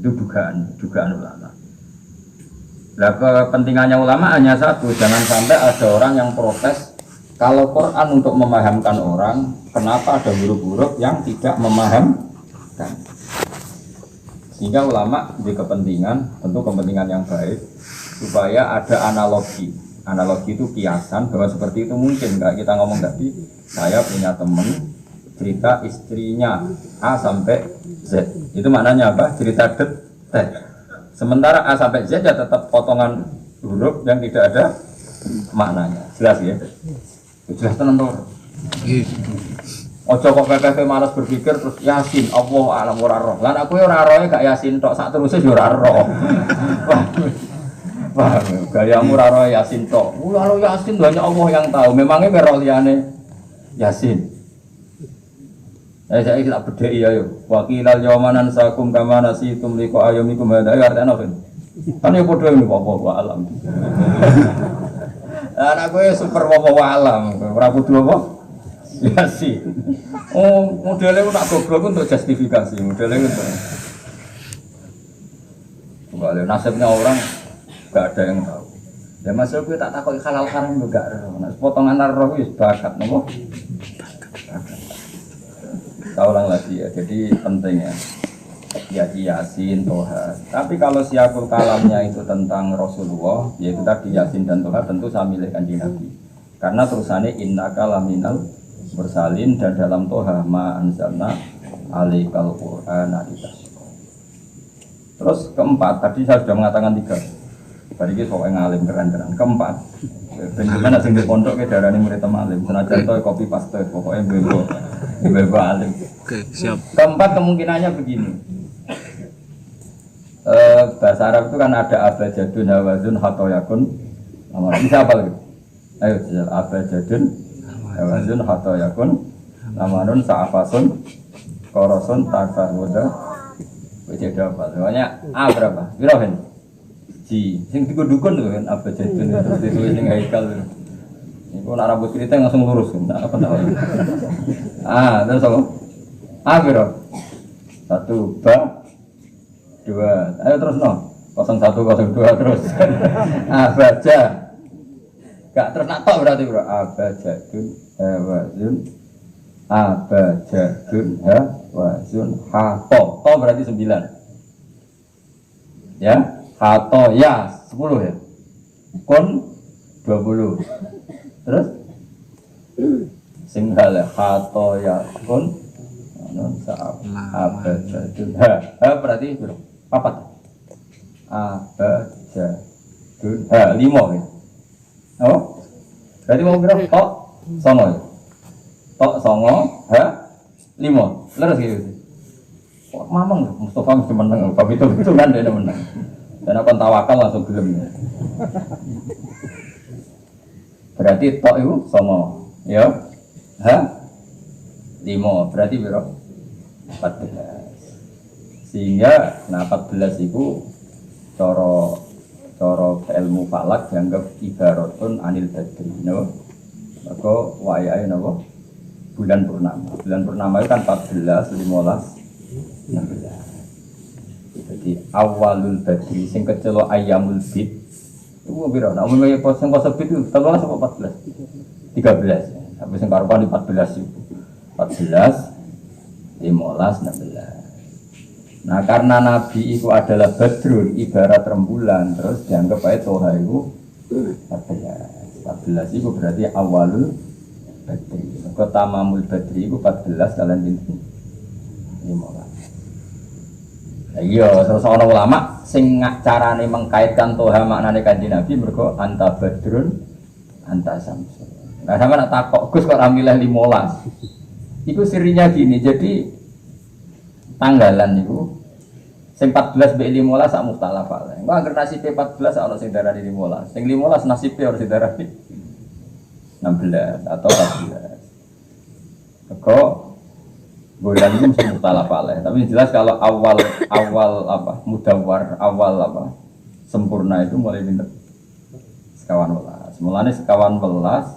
Itu dugaan ulama. Nah, kepentingannya ulama hanya satu, jangan sampai ada orang yang protes kalau Quran untuk memahamkan orang, kenapa ada huruf-huruf yang tidak memahamkan. Sehingga ulama di kepentingan, tentu kepentingan yang baik, supaya ada analogi. Analogi itu kiasan bahwa seperti itu mungkin. Kayak kita ngomong tadi, saya punya teman cerita istrinya A sampai Z. Itu maknanya apa? Cerita detail. Sementara A sampai Z ya tetap potongan huruf yang tidak ada maknanya. Jelas ya? Jelas tenang tuh. Ojo kok kakek malas berpikir terus Yasin, Allah alam ora roh. Lan aku ya ora roe gak Yasin tok, sak terusé yo ora roh. Wah, gayamu ora roe Yasin tok. Kalau Yasin hanya Allah yang tahu. Memangnya roh liyane Yasin. Saya tak bedheki ya yo. Wakilal yawmanan sakum kama nasitum liqa ayyamikum hada artane apa? Kan yo padha niku apa alam. Lah aku ya super apa alam, ora kudu apa? Ya sih. Oh, modelnya aku tak goblok untuk justifikasi, modelnya itu. Kembali nasibnya orang gak ada yang tahu. Ya masuk gue tak takut halal haram juga. Potongan roh itu bakat, nopo. Saya ulang lagi ya, jadi penting ya. Yasin, Toha. Tapi kalau siapul kalamnya itu tentang Rasulullah, yaitu tadi Yasin dan Toha, tentu saya milih Kanjeng Nabi. Karena terusannya innaka laminal bersalin dan dalam Toha ma anzalna alaikal qur'ana litasqa. Terus keempat, tadi saya sudah mengatakan 3. Tadi kita soalnya ngalim keren-keren. Keempat, bagaimana sing di pondok ke darah ini murid alim. Senajan toh kopi paste, pokoknya bebo alim. Oke, siap. Keempat kemungkinannya begini. Bahasa Arab itu kan ada abajadun, hawazun, hatoyakun. Bisa apa lagi? Ayo, abajadun, hawazun, hatoyakun, lamanun, sa'afasun, korosun, takarwoda. Bejada apa? Soalnya A berapa? Birahin? Ji, sing dikudukun tuh kan abajadun itu ditulis yang haikal itu. Ini kalau rambut cerita langsung lurus kan? Apa namanya? Terus apa? A berapa? 1, ba 2, ayo terus no 0102 terus. Abaja gak terus nak tok berarti bro. Abajadun hawazun, abajadun hawazun, hato to berarti 9 ya, hato ya 10 ya, kun 20 terus singhal ya, hato ya kun non saab abajadun berarti bro papat abajadun 5 ya. Oh berarti mau berapa? Tok songo ya, tok songo 5 leres gitu. Kok mamang Mustafa mesti menang, bab itu kan dia menang. Dan aku tawakal langsung gelem. Berarti tok itu songo ya, 5 berarti berapa? 14. Sehingga nah 14 itu cara ilmu falak dianggap ibaratun anil badri, no? Maka wayahe napa? Bulan purnama. Bulan purnama itu kan 14, 15, 16. Jadi awalul badri sing kecelo ayamul bid. Itu pira? Nah, umumnya pas sing bid itu 13 apa 14? 13. Sampai sing karupan 14 itu. 14, 15, 16. Nah karena Nabi itu adalah badrun, ibarat rembulan, terus dianggap aja Toha itu 14 itu berarti awalul badri. Maka tamamul badri itu 14 kalian itu 15. Iya, terus orang ulama sing carane mengkaitkan Toha maknane Kanjeng Nabi mergo anta badrun anta samsul. Nah sama nak takok Gus kok ora milih 15. Iku sirinya gini, jadi tanggalan itu sing 14 mbek 15 sak mukhtalaf ae. Engko anggere nasibe 14 ana sing darani 15. Sing 15 nasibe ora didarani 16 atau 14. Kok bulan itu sing mukhtalaf ae. Tapi jelas kalau awal apa mudawwar, awal apa sempurna itu mulai pinter sekawan welas. Mulane sekawan welas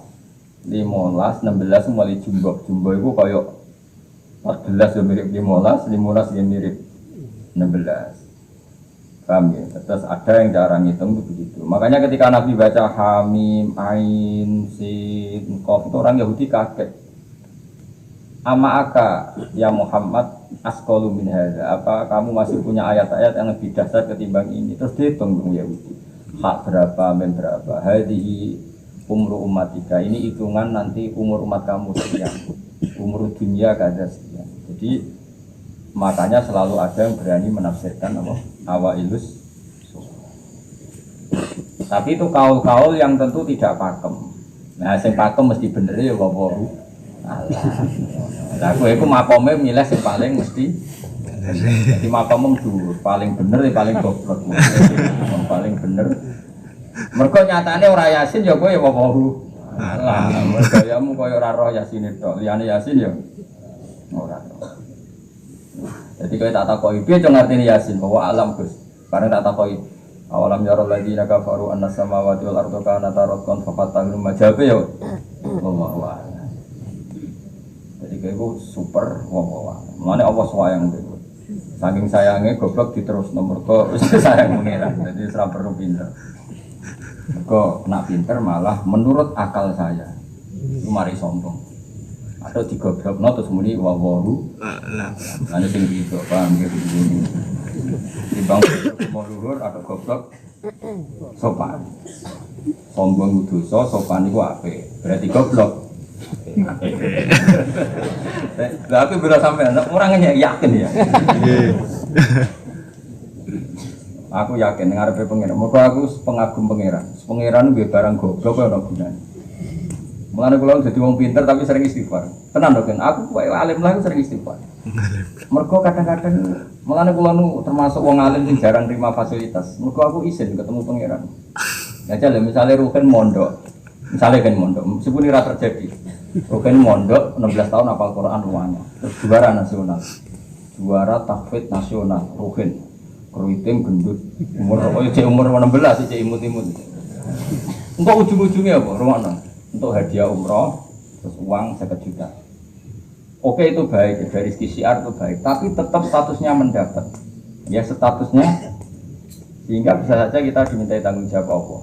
15, 16 mulai jumbo itu kayak 14 yang mirip 15 yang mirip 16. Paham ya? Terus ada yang cara ngitung itu begitu. Makanya ketika Nabi baca Hamim, Ain, Sin, Qaf itu orang Yahudi kaget. Ama aka ya Muhammad asqalu min hadza. Apa kamu masih punya ayat-ayat yang lebih dahsyat ketimbang ini? Terus dihitung Yahudi. Hak berapa, men berapa? Hadihi umru umatika. Ini hitungan nanti umur umat kamu sekian. Umur dunia kada sekian. Jadi makanya selalu ada yang berani menafsirkan apa? Awailus. Tapi itu kaul-kaul yang tentu tidak pakem. Nah, sing pakem mesti bener ya wawahu. Lah aku iku makome milih sing paling mesti bener. Jadi makome dhuwur, paling bener ya paling goblok. Paling bener. Mergo nyatane ora Yasin ya kowe ya wawahu. Lah, gayamu koyo ora roh Yasin tok. Liyane Yasin ya ora. Jadi kalau tak takoki, piye cung artine Yasin bahwa alam Gus. Bareng tak takoki, awalam yarul ladina kafaru annas samawati wal ardu kanata ratqan fafatahum majabe yo. Wah. Jadi kayakku super wah. Mulane Allah sayang itu. Saking sayangnya goblok diterus nomor kok wis sayang mengira. Jadi ora perlu pinter. Kok nak pinter malah menurut akal saya. Itu mari sombong. Atau digoblokno terus muni wawahu. Ana sing gitu, paham gitu. Timbang mau luhur atau goblok sopan. Sombong dosa, sopan iku apik. Berarti goblok. Lah aku bila sampean orangnya yakin ya. Aku yakin ngarepe pangeran. Mergo aku pengagum pangeran. Pangeran nggih barang goblok ora gunane. Mulane kula dadi wong pinter tapi sering istighfar. Tenan lho kan, aku kowe alim lah sering istighfar. Mergo kadang-kadang mulane kula nu termasuk wong alim sing jarang terima fasilitas. Mergo aku izin ketemu pangeran. Ya jale misale Ruhin mondok. Misale kan mondok, meskipun ora terjadi. Ruhin mondok 16 tahun hafal Quran ruangnya. Terus juara nasional. Juara tahfidz nasional Ruhin. Keriting gendut. Umur 16 cek imut-imut. Engko ujung-ujungnya apa? Rumakno. Untuk hadiah umroh, terus uang 1 juta. Oke itu baik, dari segi syiar itu baik, tapi tetap statusnya mendapat. Ya statusnya, sehingga bisa saja kita dimintai tanggung jawab apa.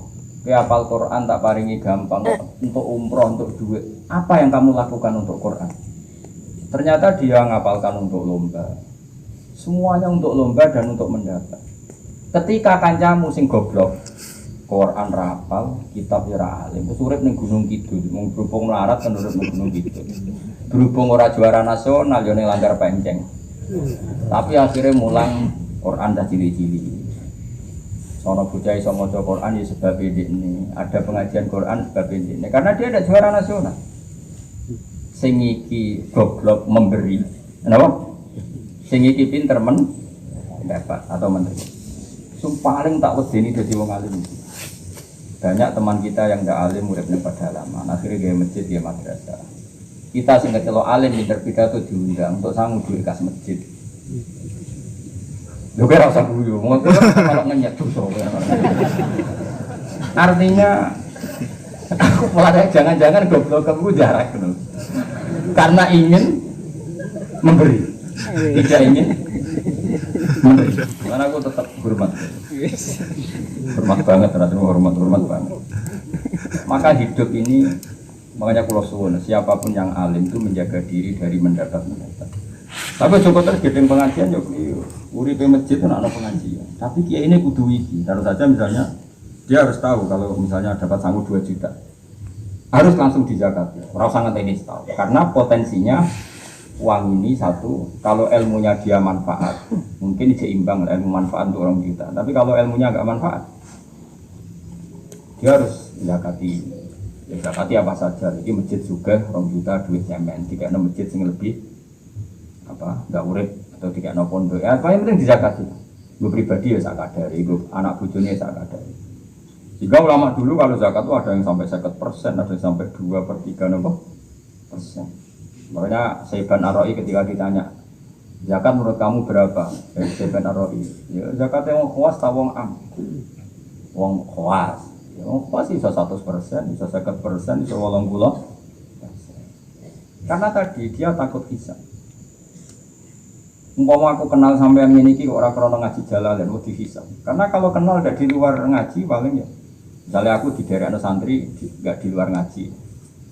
Ke hafal Quran tak paringi gampang, untuk umroh, untuk duit. Apa yang kamu lakukan untuk Quran? Ternyata dia ngapalkan untuk lomba. Semuanya untuk lomba dan untuk mendapat. Ketika kancamu sing goblok, Quran rapal, kitab ora alim. Wis urip ning Gunung Kidul, mung berhubung melarat kan urip ning Gunung Kidul. Berhubung ora juara nasional yo ning Langgar Penceng. Tapi akhirnya mulang Quran dah cili-cili. Sono bocah iso maca Quran ya sebab ini. Ada pengajian Quran sebab ini. Karena dia ada juara nasional. Sing iki goblok memberi. Kenapa? Sing iki pinter mendapat atau menteri. Sing paling tak wedeni dadi wong alim. Banyak teman kita yang tidak alim uripnya pedalaman, akhirnya dia masjid, dia madrasah. Kita sing kecelok alim pinter pidato diundang untuk sanggup duit kas masjid. Lho kira rasa guyu, ngono kalau ngenyek dosa. Artinya aku malah jangan-jangan goblok kamu jarak gitu. Karena ingin memberi, tidak ingin memberi. Karena aku tetap hormat. Hormat banget, rasanya hormat banget. Maka hidup ini, makanya kalau suwun, siapapun yang alim itu menjaga diri dari mendapat. Tapi cukup terus gedeng pengajian, yuk, uripe masjid itu ada pengajian. Tapi kiai ini kudu wiki. Taruh saja misalnya, dia harus tahu kalau misalnya dapat sanggup 2 juta, harus langsung dizakati. Orang sangat ini tahu, karena potensinya uang ini satu, kalau ilmunya dia manfaat, mungkin seimbang ilmu manfaat untuk orang juta. Tapi kalau ilmunya nggak manfaat, dia harus zakati. Ya, zakati apa saja. Jadi masjid juga orang juta duit semen, tidak ada masjid yang lebih apa nggak urip atau tidak ada pondok. Ya, apa yang penting dizakati. Gue pribadi ya zakat dari, gue anak bujurnya zakat dari. Jika ulama dulu kalau zakat itu ada yang sampai 50%, ada yang sampai 2/3%. Makanya Saiban Ar-Ra'i ketika ditanya, zakat menurut kamu berapa? Dari Saiban Ar-Ra'i, ya zakatnya wong khawas atau wong am? Wong khawas. Ya wong khawas bisa 100%, bisa 50%, bisa 80%. Karena tadi dia takut hisab. Umpama aku kenal sampean ngene iki kok ora krana ngaji Jalalain wedi hisab. Karena kalau kenal udah di luar ngaji paling ya. Misalnya aku di daerah santri enggak di luar ngaji.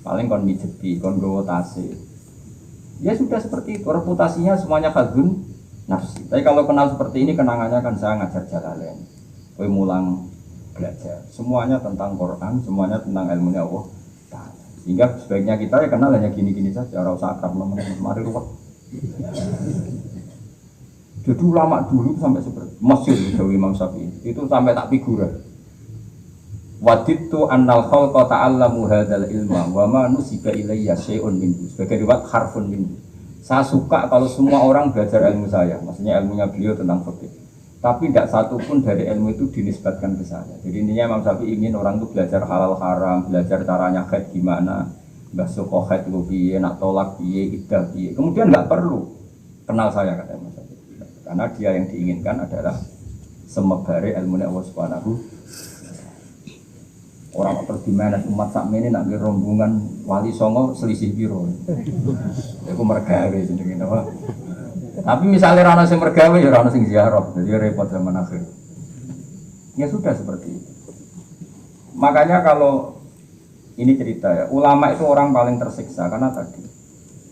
Paling kon mijeti, kon gowo tase. Ya sudah seperti itu, reputasinya semuanya kadun nafsi. Tapi kalau kenal seperti ini kenangannya kan saya ngajar Jalalain. Kowe mulang belajar. Semuanya tentang Quran, semuanya tentang ilmunya Allah. Sehingga sebaiknya kita ya kenal hanya gini-gini saja, ora usah akrab nemen mari ruwet. Jadi ulama dulu sampai seperti Mesir Dewi Imam Syafi'i itu sampai tak figura. Waditu annal khalqa ta'allamu hadzal ilma wa ma nusiba ilayya syai'un minhu. Sebagai riwayat harfun minhu. Saya suka kalau semua orang belajar ilmu saya, maksudnya ilmunya beliau tentang fikih. Tapi tidak satu pun dari ilmu itu dinisbatkan ke saya. Jadi intinya Imam Syafi'i ingin orang itu belajar halal haram, belajar caranya haid gimana, basuh haid itu piye, nak tolak piye, iddah piye. Kemudian nggak perlu kenal saya kata Imam Syafi'i. Karena dia yang diinginkan adalah semebare ilmu Allah Subhanahu. Orang terus dimana umat sakmene nak rombongan wali songo selisih piro. Iku mergawe jenenge apa? Tapi misalnya rana sing mergawe ya rana sing ziarah, jadi repot zaman akhir. Ya sudah seperti itu. Makanya kalau ini cerita ya, ulama itu orang paling tersiksa karena tadi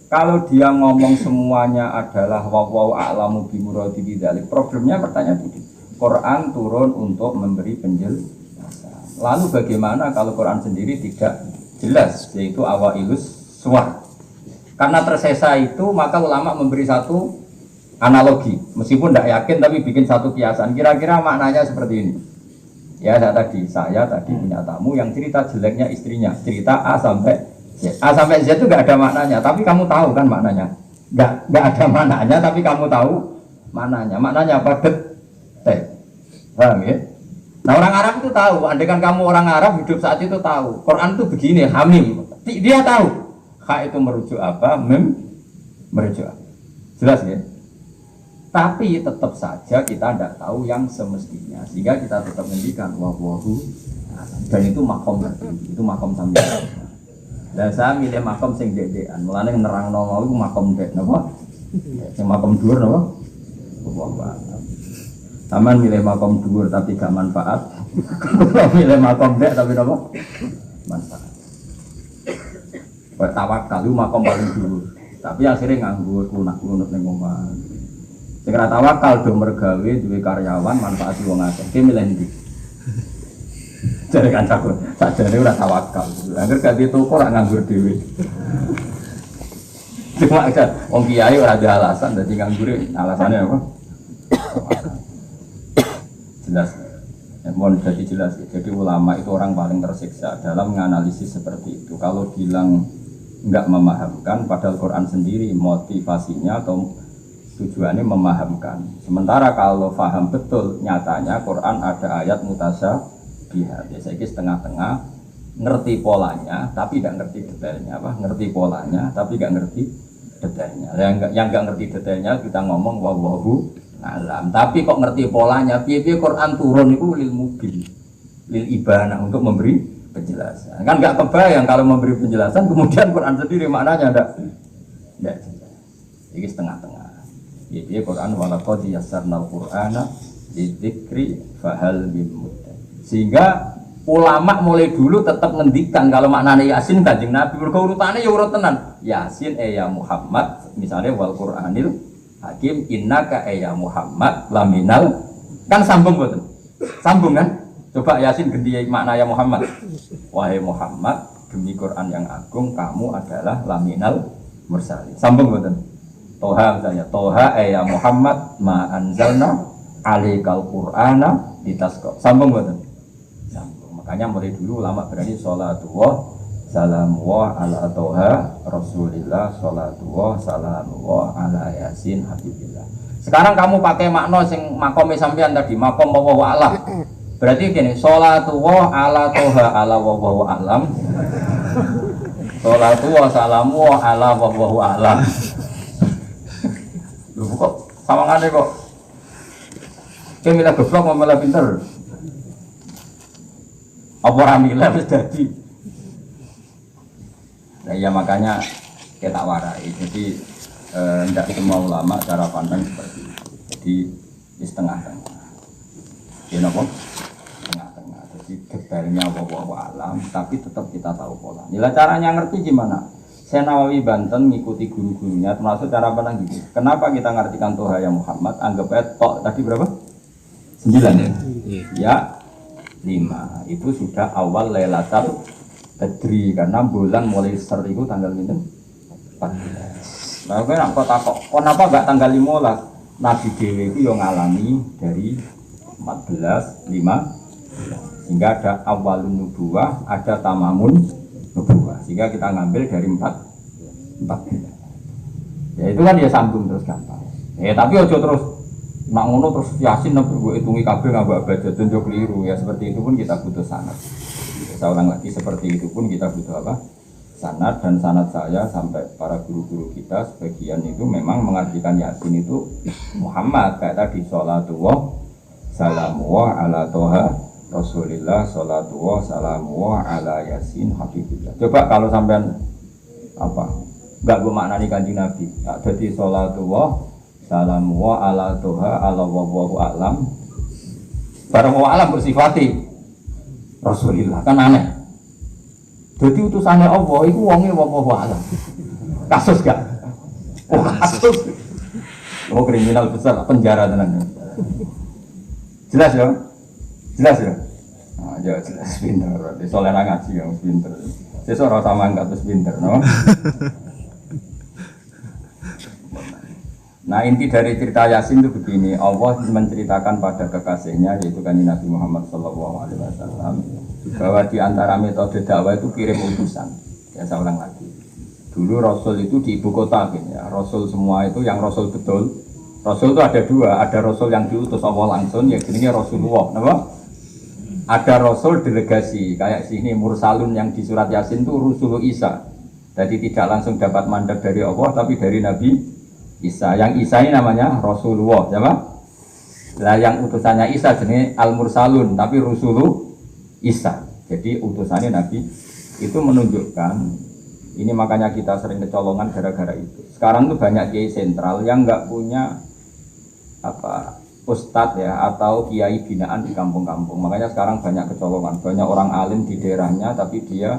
kalau dia ngomong semuanya adalah wa a'lamu bi muradi bidzalik. Problemnya pertanyaan itu. Quran turun untuk memberi penjelasan. Lalu bagaimana kalau Quran sendiri tidak jelas, yaitu awailus suwar. Karena tersesa itu maka ulama memberi satu analogi, meskipun tidak yakin tapi bikin satu kiasan. Kira-kira maknanya seperti ini. Ya saya tadi punya tamu yang cerita jeleknya istrinya, cerita A sampai Z. A sampai Z itu nggak ada maknanya, tapi kamu tahu kan maknanya. Nggak ada maknanya, tapi kamu tahu maknanya. Maknanya apa? Detek. Paham ya? Nah orang Arab itu tahu. Andai kan kamu orang Arab hidup saat itu tahu. Quran itu begini, hamim. Dia tahu. Ha itu merujuk apa? Mem merujuk. Jelas ya? Tapi tetap saja kita tidak tahu yang semestinya. Sehingga kita tetap mendikan wawahu. Dan itu makom tertinggi. Itu makom sambil. Dan saya milih makom sing dek-dekan. Mulane nerangno mau iku makom dek napa? Sing makom dhuwur napa? Wah. Taman milih makom dhuwur tapi gak manfaat. Milih makom dek tapi napa? Manfaat. Kayak tawakal itu makom paling dhuwur. Tapi akhirnya nganggur lunak-lunak ning omah. Sing ora tawakal do mergawe duwe karyawan manfaat wong akeh. Ki milih ndi? Jadi kancaku, sajane ora tawakal. Angger gak ditoko ora nganggur dhewe. Cuma kan wong kiai ora ada alasan dadi nganggur, alasannya apa? Jelas. Mohon jadi jelas. Jadi ulama itu orang paling tersiksa dalam menganalisis seperti itu. Kalau bilang enggak memahamkan, padahal Quran sendiri motivasinya atau tujuannya memahamkan. Sementara kalau paham betul nyatanya Quran ada ayat mutasyabihat. Biasanya ini setengah-tengah ngerti polanya tapi tidak ngerti detailnya apa? Ngerti polanya tapi tidak ngerti detailnya. Yang enggak ngerti detailnya kita ngomong wallahu alam. Tapi kok ngerti polanya? Piye-piye Quran turun itu lil mubin, lil ibanah untuk memberi penjelasan. Kan enggak kebayang kalau memberi penjelasan kemudian Quran sendiri maknanya enggak jelas. Ini setengah-tengah. Piye-piye Quran walaqad yassarnal Qur'ana lidzikri fahal min muddakir. Sehingga ulama mulai dulu tetap ngendikan kalau maknanya Yasin Kanjeng Nabi mergo urutane ya urut tenan. Yasin ya Muhammad misalnya wal Qur'anil Hakim innaka ya Muhammad laminal kan sambung betul. Sambung kan? Coba Yasin ganti makna ya Muhammad. Wahai Muhammad demi Quran yang agung kamu adalah laminal mursalin. Sambung betul. Toha misalnya Toha ya Muhammad ma anzalna alaikal Qur'ana litasqa. Sambung betul. Makanya mulai dulu ulama berani sholatullah salamullah ala toha rasulillah sholatullah salamullah ala yasin habibillah. Sekarang kamu pakai makna sing makomnya sampean tadi makom wallahu a'lam. Berarti gini sholatullah ala toha ala wallahu a'lam. Sholatullah salamullah ala wallahu a'lam. Loh kok sawangane kok kemilah goblok mau malah pinter. Apa ramilah wis dadi. Nah ya makanya kita warai. Jadi tidak semua ulama cara pandang seperti itu. Jadi di setengah-tengah. Ya nopo? Tengah-tengah. Jadi detailnya wallahu alam, tapi tetap kita tahu pola. Nilai caranya ngerti gimana? Saya Nawawi Banten ngikuti guru-gurunya, termasuk cara pandang gitu. Kenapa kita ngartikan Toha ya Muhammad? Anggap aja tok tadi berapa? 9 ya? Ya 5. Itu sudah awal Lailatul Qadri karena bulan mulai ser itu tanggal 14. Nah, kan kok takok, kenapa enggak tanggal 15? Nabi Dewi itu yang ngalami dari 14, 5 sehingga ada awalun nubuwah, ada tamamun nubuwah. Sehingga kita ngambil dari 4. Ya itu kan ya sambung terus gampang. Tapi ojo terus nak ngono terus Yasin nek gue hitungi kabeh ngambak baca tunjuk keliru ya seperti itu pun kita butuh sanad. Saya ulang lagi seperti itu pun kita butuh apa? Sanad dan sanad saya sampai para guru-guru kita sebagian itu memang mengartikan Yasin itu Muhammad kayak tadi sholatullah salamullah ala toha Rasulillah sholatullah salamullah ala Yasin Habibillah. Coba kalau sampean apa? Enggak bermaknani kanjeng Nabi. Tak jadi sholatullah salamullah ala toha ala wallahu alam. Barang wa alam bersifati Rasulillah kan aneh. Jadi utusannya Allah itu wonge wallahu alam. Kasus gak? Oh kasus. Oh kriminal besar penjara tenan. Jelas ya? Jelas ya? Nah, jelas pinter. Soalnya ngaji yang pinter. Seseorang sama enggak terus pinter, no? Nah inti dari cerita Yasin itu begini, Allah menceritakan pada kekasihnya yaitu kanjeng Nabi Muhammad SAW bahwa di antara metode dakwah itu kirim utusan. Ya saya ulang lagi. Dulu Rasul itu di ibu kota gitu ya. Rasul semua itu yang Rasul betul. Rasul itu ada dua, ada Rasul yang diutus Allah langsung, ya jadinya Rasulullah. Kenapa? Ada Rasul delegasi kayak sini Mursalun yang di surat Yasin itu Rasul Isa. Jadi tidak langsung dapat mandat dari Allah tapi dari Nabi Isa. Yang Isa ini namanya Rasulullah, siapa? Lah yang utusannya Isa jenis Al-Mursalun, tapi Rasulu Isa. Jadi utusannya Nabi itu menunjukkan ini makanya kita sering kecolongan gara-gara itu. Sekarang tuh banyak kiai sentral yang nggak punya apa ustadz ya atau kiai binaan di kampung-kampung. Makanya sekarang banyak kecolongan, banyak orang alim di daerahnya tapi dia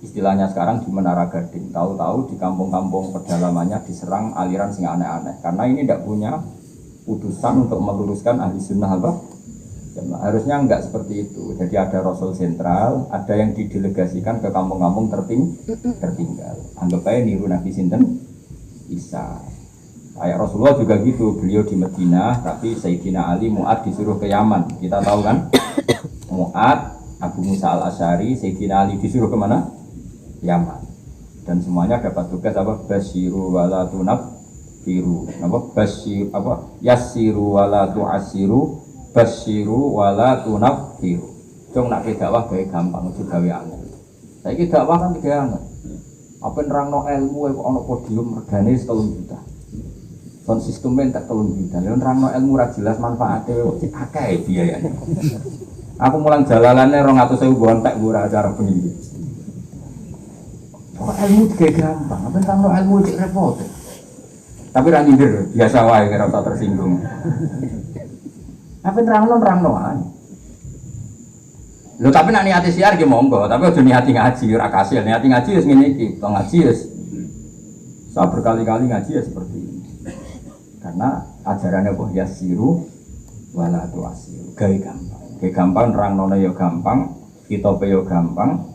istilahnya sekarang di Menara Gading, tahu-tahu di kampung-kampung pedalamannya diserang aliran sing aneh-aneh. Karena ini tidak punya utusan untuk meluruskan ahli sunnah apa? Harusnya enggak seperti itu. Jadi ada Rasul sentral, ada yang didelegasikan ke kampung-kampung tertinggal. Anggap aja niru Nabi Sinten Isa. Kayak Rasulullah juga gitu, beliau di Madinah, tapi Sayyidina Ali Mu'ad disuruh ke Yaman. Kita tahu kan? Mu'ad, Abu Musa al-Asy'ari, Sayyidina Ali disuruh kemana? Yaman. Dan semuanya dapat tugas apa? Basyiru wala tunaffiru. Apa? Basyir apa? Yassiru wala tu'assiru, basyiru wala tunaffiru. Jong nak dakwah gawe gampang aja gawe angel. Saiki dakwah kan gawe angel. Apa nerangno ilmu kok ana podium regane 3 juta. Kon sistemnya tak 3 juta. Lha nerangno ilmu ra jelas manfaate kok akeh biayane. Aku mulang jalalannya 200.000 bontek ora acara bengi. Oh ilmu juga gampang, apa kalau ilmu cek repot. Tapi ra nyindir, biasa wae kira tak tersinggung. Apa nerangno ae. Lho tapi nek niati siar ki monggo, tapi aja niati ngaji ora kasil. Niati ngaji wis ngene iki, to ngaji wis. Saya berkali-kali ngaji ya seperti ini. Karena ajarannya apa? Yasiru wala tu'asiru. Gawe gampang. Gawe gampang nerangnone ya gampang, kitope ya gampang.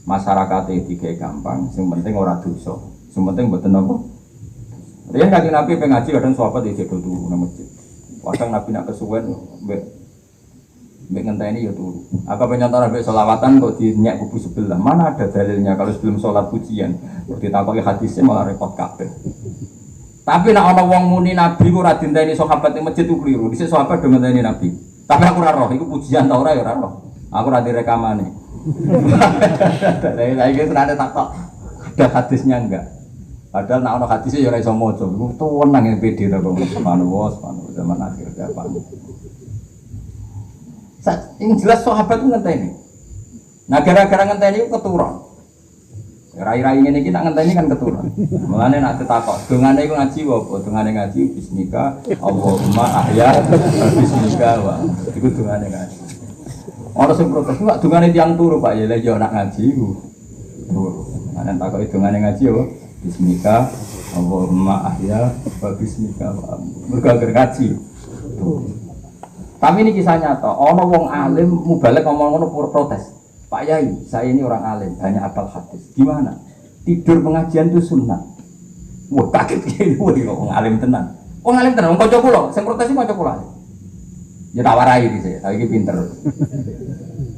Masyarakat itu kayak gampang, yang penting orang dosa, yang penting buat apa? Rian kaji Nabi pengaji kadang sahabat di jadul turu nama masjid. Kadang Nabi nak kesuwen, mbek ngenteni ya turu. Apa penyantar mbek selawatan kok dinyak kubu sebelah? Mana ada dalilnya kalau sebelum sholat pujian? Ditakoki hadisnya malah repot kabeh. Tapi nak ana wong muni Nabi ku ora dinteni sahabat ning masjid ku keliru. Dhisik sahabat do ngenteni Nabi. Tapi aku ora roh, iku pujian ta ora ya ora roh. Aku ora direkamane. Lagi ternyata takut ada hadisnya enggak. Padahal nak ono hadisnya ya ora iso maca. Iku tuwenang yang pede ta kok subhanallah zaman akhir kapan. Yang jelas sahabat itu ngenteni. Nah gara-gara ngenteni itu keturun. Rai-rai ngene iki tak ngenteni kan keturun. Mulane nek ditakok, dongane iku ngaji apa? Dongane ngaji bismika Allahumma ahya bismika wa. Iku dongane ngaji. Ora sing protes kok dongane tiyang turu Pak ya lek yo nak ngaji iku. Nek takoki dongane ngaji yo bismika Allahumma ahya wa bismika wa. Mergo ngaji. Tapi ini kisah nyata, ono wong alim mubalek ngomong ngono protes. Pak Yai, saya ini orang alim, banyak apal hadis. Gimana? Tidur pengajian itu sunnah. Wah, kaget ini, wah, orang alim tenan. Orang alim tenan, orang kocok pulau, saya protes ini kocok pulau. Ya tak warai ini saya ini pinter.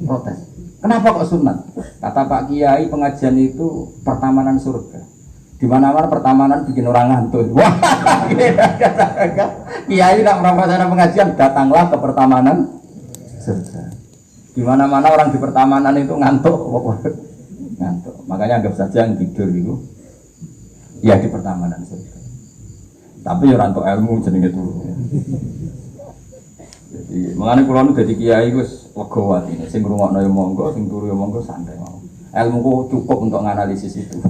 Protes. Kenapa kok sunnah? Kata Pak Kiai, pengajian itu pertamanan surga. Di mana-mana pertamanan bikin orang ngantuk. Wah, Kiai nak merasakan pengajian, datanglah ke pertamanan surga. Di mana-mana orang di pertamanan itu ngantuk, ngantuk. Makanya anggap saja yang tidur itu, ya di pertamanan saja. Tapi orang untuk ilmu jenenge turu. Jadi mengenai pulau itu jadi kiai gus legawat ini. Sing ngrungokno yo monggo, sing turu yo monggo santai mau. Ilmuku cukup untuk menganalisis itu.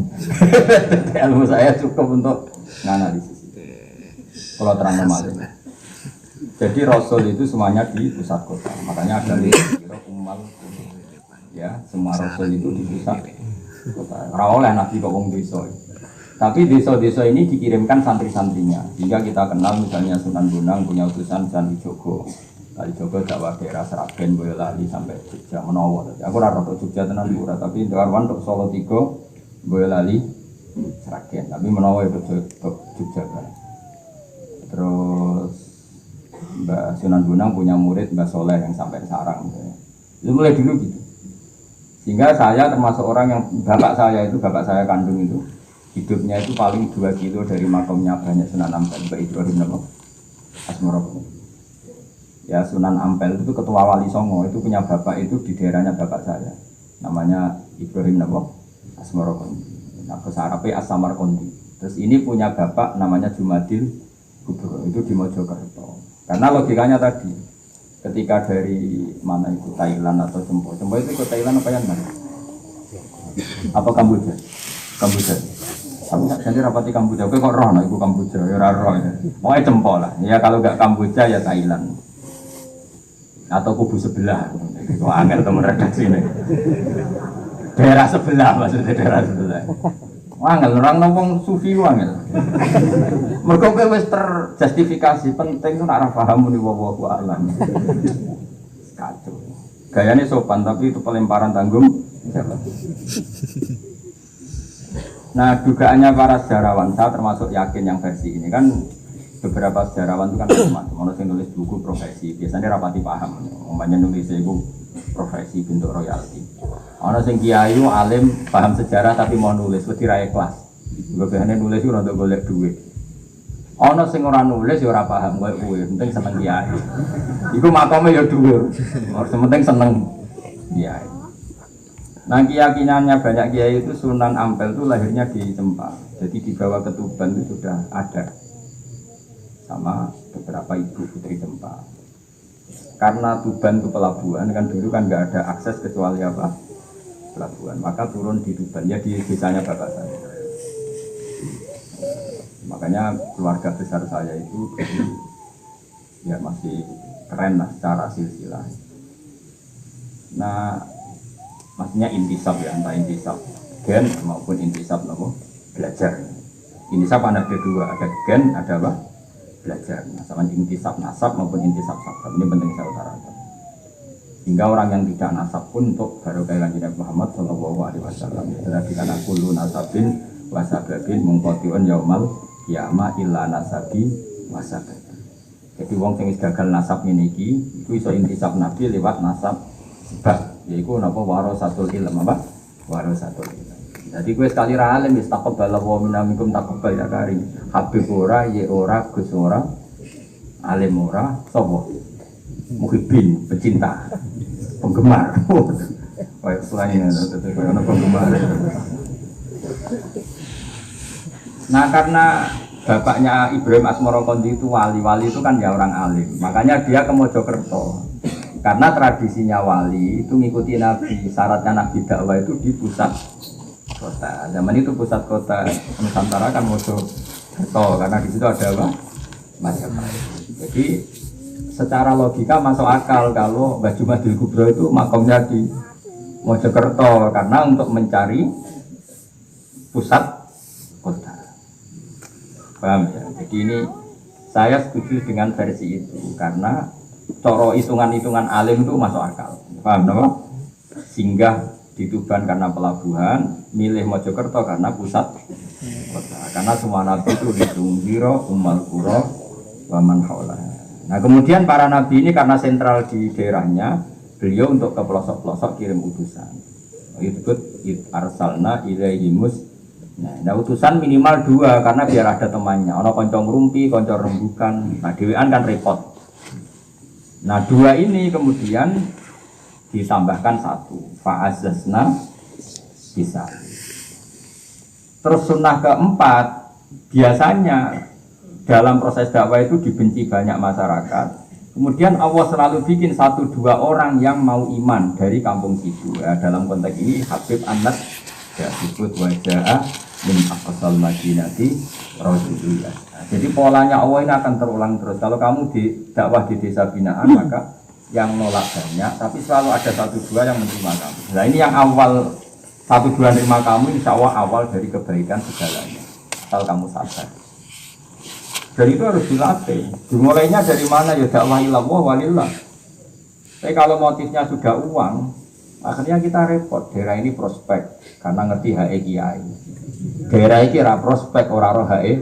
Ilmu saya cukup untuk menganalisis itu. Kalau terang malih. Jadi Rasul itu semuanya di pusat kota. Makanya ada ya, semua Rasul itu di pusat kota. Ora oleh nabi kok wong desa. Tapi desa-desa ini dikirimkan santri-santrinya. Hingga kita kenal misalnya Sunan Bonang punya utusan Kalijogo. Kalijogo dakwah daerah Seragen, Boyolali sampai Jogja menawa. Aku ora rotok Jogja tenan ora, tapi Darwan tok Solo 3, Boyolali, Seragen. Tapi menawa itu Jogja kan. Terus Mbak Sunan Bonang punya murid Mbak Soleh yang sampai Sarang. Itu mulai dulu gitu. Sehingga saya termasuk orang yang bapak saya kandung itu hidupnya itu paling 2 kilo dari makamnya banyak Sunan Ampel, Mbak Ibrahim Asmoro. Ya Sunan Ampel itu ketua Wali Songo, itu punya bapak itu di daerahnya bapak saya. Namanya Ibrahim Asmoro. Nah, bahasa Arabnya As-Samarqandi. Terus ini punya bapak namanya Jumadil Kubro, itu di Mojokerto. Karena logikanya tadi, ketika dari mana itu Thailand atau Jempo itu ke Thailand apa yang mana? Apa Kamboja? Kamboja. Aku jadi rapati Kamboja. Kok roh, nah itu Kamboja, ya roh ya. Mau Jempo lah. Ya kalau nggak Kamboja ya Thailand. Atau kubu sebelah. Itu angel teman redaksi ini. Daerah sebelah maksudnya daerah sebelah. Angel orang ngomong sufi angel. Mergo kowe wis terjustifikasi penting itu nek ora paham muni wa alam. Kacau. Gayane sopan tapi itu pelemparan tanggung jawab. Nah, dugaannya para sejarawan, saya termasuk yakin yang versi ini kan beberapa sejarawan itu kan macam-macam. Ono sing nulis buku profesi, biasanya rapati paham. Umpamanya nulis buku profesi bentuk royalti. Ono sing kiai alim paham sejarah tapi mau nulis wedi ra ikhlas. Biasane nulis itu untuk golek duit. Ono sing ora nulis ya ora paham koyo kowe, penting seneng kiai. Iku makome ya dhuwur. Ora penting seneng kiai. Nah, keyakinannya banyak kiai itu Sunan Ampel itu lahirnya di Cempa. Jadi di bawah Ketuban itu sudah ada sama beberapa ibu putri Cempa. Karena Tuban itu pelabuhan kan dulu kan nggak ada akses kecuali apa? Pelabuhan. Maka turun di Tuban ya di desanya bapak saya. Makanya keluarga besar saya itu ya masih keren lah secara silsilah. Nah, maksudnya intisab ya, entah intisab gen maupun intisab nopo belajar. Intisab ada dua, ada gen, ada apa? Belajar. Nah, sama intisab nasab maupun intisab sabab ini penting saya utarakan. Hingga orang yang tidak nasab pun untuk baru kayak Nabi Muhammad Shallallahu Alaihi Wasallam. Jadi karena kulu nasabin wasababin mengkotiun yaumal kiamah illa nasabi wasabab. Jadi wong sing gagal nasab niki itu iso intisab Nabi lewat nasab sebab. Yaitu napa warasatul ilm apa? Warasatul ilm. Jadi gue sekali ra alim wis taqabbal wa minamikum taqabbal ya karim. Habib ora, ye ora, Gus ora, alim ora, sapa? Muhibbin, pecinta, penggemar. Kayak selain itu ono penggemar. Nah, karena bapaknya Ibrahim Asmoro-Kondi itu wali itu kan ya orang alim. Makanya dia ke Mojokerto. Karena tradisinya wali itu ngikuti Nabi, syaratnya Nabi dakwah itu di pusat kota. Zaman itu pusat kota Nusantara kan Mojokerto karena di situ ada apa? Majapahit. Jadi secara logika masuk akal kalau Mbah Jumadil Kubro itu makomnya di Mojokerto karena untuk mencari pusat kota. Paham ya? Jadi ini saya setuju dengan versi itu karena coro hitungan-hitungan alim itu masuk akal. Paham no? Singgah di Tuban karena pelabuhan, milih Mojokerto karena pusat kota. Karena semua nabi itu hitung hiro, umal kuro, waman haulah. Nah kemudian para nabi ini karena sentral di daerahnya, beliau untuk ke pelosok-pelosok kirim utusan. Itu arsalna ilaihimus. Nah utusan minimal 2 karena biar ada temannya. Ono konco ngrumpi, konco rembukan. Nah dewean kan repot. Nah 2 ini kemudian ditambahkan 1 fa'azazna bisa. Terus sunnah keempat biasanya dalam proses dakwah itu dibenci banyak masyarakat. Kemudian Allah selalu bikin 1-2 orang yang mau iman dari kampung situ. Ya, dalam konteks ini Habib Anas ya disebut wajah min aqsal madinati rasulullah. Nah, jadi polanya Allah ini akan terulang terus. Kalau kamu di dakwah di desa binaan maka yang nolak banyak, tapi selalu ada 1-2 yang menerima kamu. Nah ini yang awal 1-2 menerima kamu, insya Allah awal dari kebaikan segalanya. Asal kamu sadar. Dan itu harus dilatih. Dimulainya dari mana? Ya dakwah ilallah walillah. Tapi kalau motifnya sudah uang, akhirnya kita repot. Daerah ini prospek karena ngerti HE kiai. Daerah ini kira prospek orang-orang HE.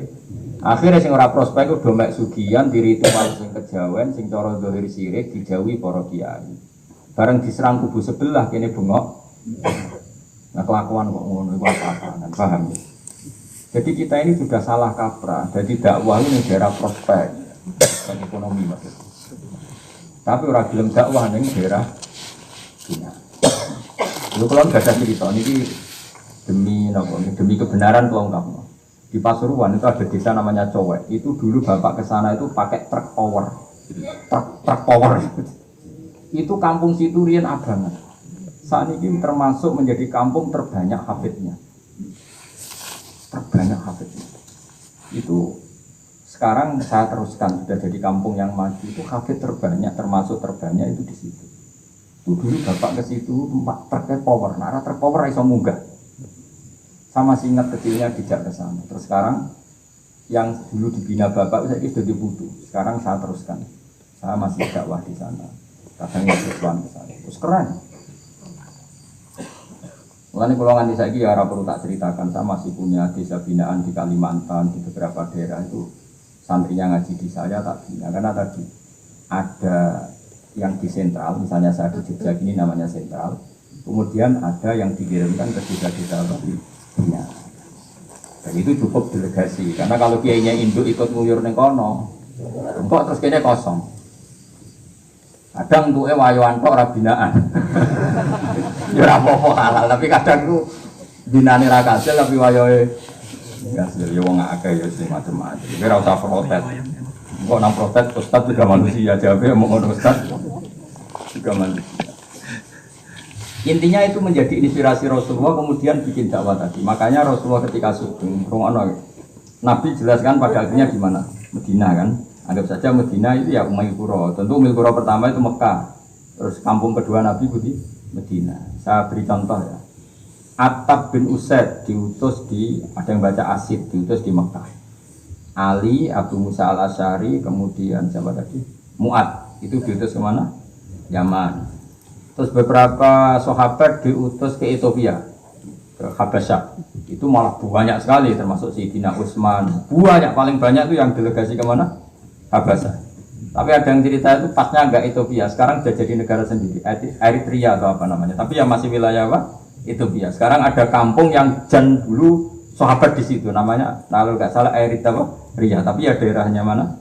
Akhirnya sing ora prospek ku domek sugihan diri ritual sing kejawen sing cara zahir sirik dijauhi para kiai. Bareng diserang kubu sebelah kene bengok. Nah kelakuan kok ngono iku apa-apa, paham ya? Jadi kita ini sudah salah kaprah. Jadi dakwah ini daerah prospek dan ekonomi maksudnya. Tapi ora gelem dakwah ning daerah Cina. Lho kalau enggak ada cerita niki demi napa demi kebenaran kalau enggak. Di Pasuruan itu ada desa namanya Cowek. Itu dulu bapak ke sana itu pakai truk power. Truk power. Itu kampung situ riyen abangan. Saat ini termasuk menjadi kampung terbanyak hafidnya. Terbanyak hafidnya. Itu sekarang saya teruskan sudah jadi kampung yang maju. Itu hafid terbanyak termasuk terbanyak itu di situ. Itu dulu bapak ke situ truk power. Nah, truk power iso munggah. Sama singkat kecilnya dijak ke sana. Terus sekarang yang dulu dibina bapak saya sudah dibutuh. Sekarang saya teruskan. Saya masih dakwah di sana. Kadang ngejuan ke sana. Terus keren. Mulane kula nganti saiki ya ora perlu tak ceritakan. Saya masih punya desa binaan di Kalimantan di beberapa daerah itu santrinya ngaji di saya tak bina. Karena tadi ada yang di sentral, misalnya saya di Jogja ini namanya sentral. Kemudian ada yang dikirimkan ke desa-desa baru. Ya. Dan itu cukup delegasi karena kalau kiainya induk ikut nguyur neng kono kok terus kayaknya kosong kadang tuh wayoan tok ora binaan ya ora apa-apa halal tapi kadang tuh binane ra kasil tapi wayoe kasil ya wong akeh ya sing macam-macam ora usah protes kok nang protes ustaz juga manusia jawabnya mau ngono ustaz juga manusia. Intinya itu menjadi inspirasi Rasulullah kemudian bikin dakwah tadi. Makanya Rasulullah ketika sugeng, Nabi jelaskan pada akhirnya di mana? Medina kan. Anggap saja Medina itu ya Umayyah Qura. Tentu Umayyah Qura pertama itu Mekah. Terus kampung kedua Nabi itu di Medina. Saya beri contoh ya. Attab bin Usaid diutus di, ada yang baca Asid, diutus di Mekah. Ali, Abu Musa al-Asy'ari, kemudian siapa tadi? Mu'ad, itu diutus kemana? Yaman. Terus beberapa sahabat diutus ke Ethiopia, ke Habasyah. Itu malah banyak sekali, termasuk Sayyidina Utsman. Banyak, paling banyak itu yang delegasi kemana? Habasyah. Tapi ada yang cerita itu pasnya enggak Ethiopia. Sekarang sudah jadi negara sendiri, Eritrea atau apa namanya. Tapi yang masih wilayah apa? Ethiopia. Sekarang ada kampung yang jan dulu sahabat di situ, namanya kalau nggak salah Eritrea. Tapi ya daerahnya mana?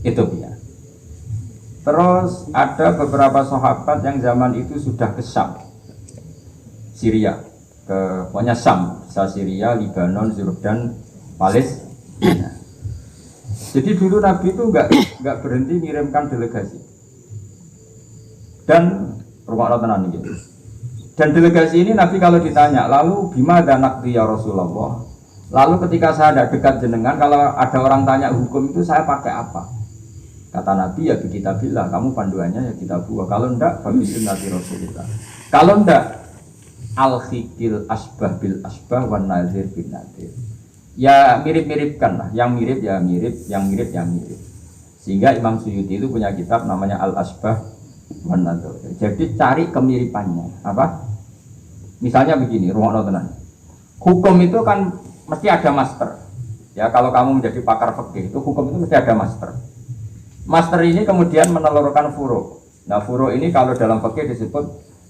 Ethiopia. Terus ada beberapa sahabat yang zaman itu sudah ke Syam, Syria, ke pokoknya Syam, Syria, Lebanon, Jordan, Palestina. Jadi dulu Nabi itu nggak berhenti mengirimkan delegasi. Dan rumah tenan gitu. Dan delegasi ini Nabi kalau ditanya, lalu bima danakti ya Rasulullah. Lalu ketika saya ada dekat jenengan, kalau ada orang tanya hukum itu saya pakai apa? Kata Nabi ya kitabillah, kamu panduannya ya kitabullah. Kalau enggak, bagi sunnati Rasulullah. Kalau enggak, al-khikil asbah bil asbah wan nazir bin nazir. Ya mirip-miripkan lah, yang mirip ya mirip, yang mirip ya mirip. Sehingga Imam Suyuti itu punya kitab namanya Al-Asbah wan Nazir. Jadi cari kemiripannya. Apa? Misalnya begini, ruang tenan. Hukum itu kan mesti ada master. Ya kalau kamu menjadi pakar fikih itu hukum itu mesti ada master. Master ini kemudian menelurkan furu'. Nah furu' ini kalau dalam fikih disebut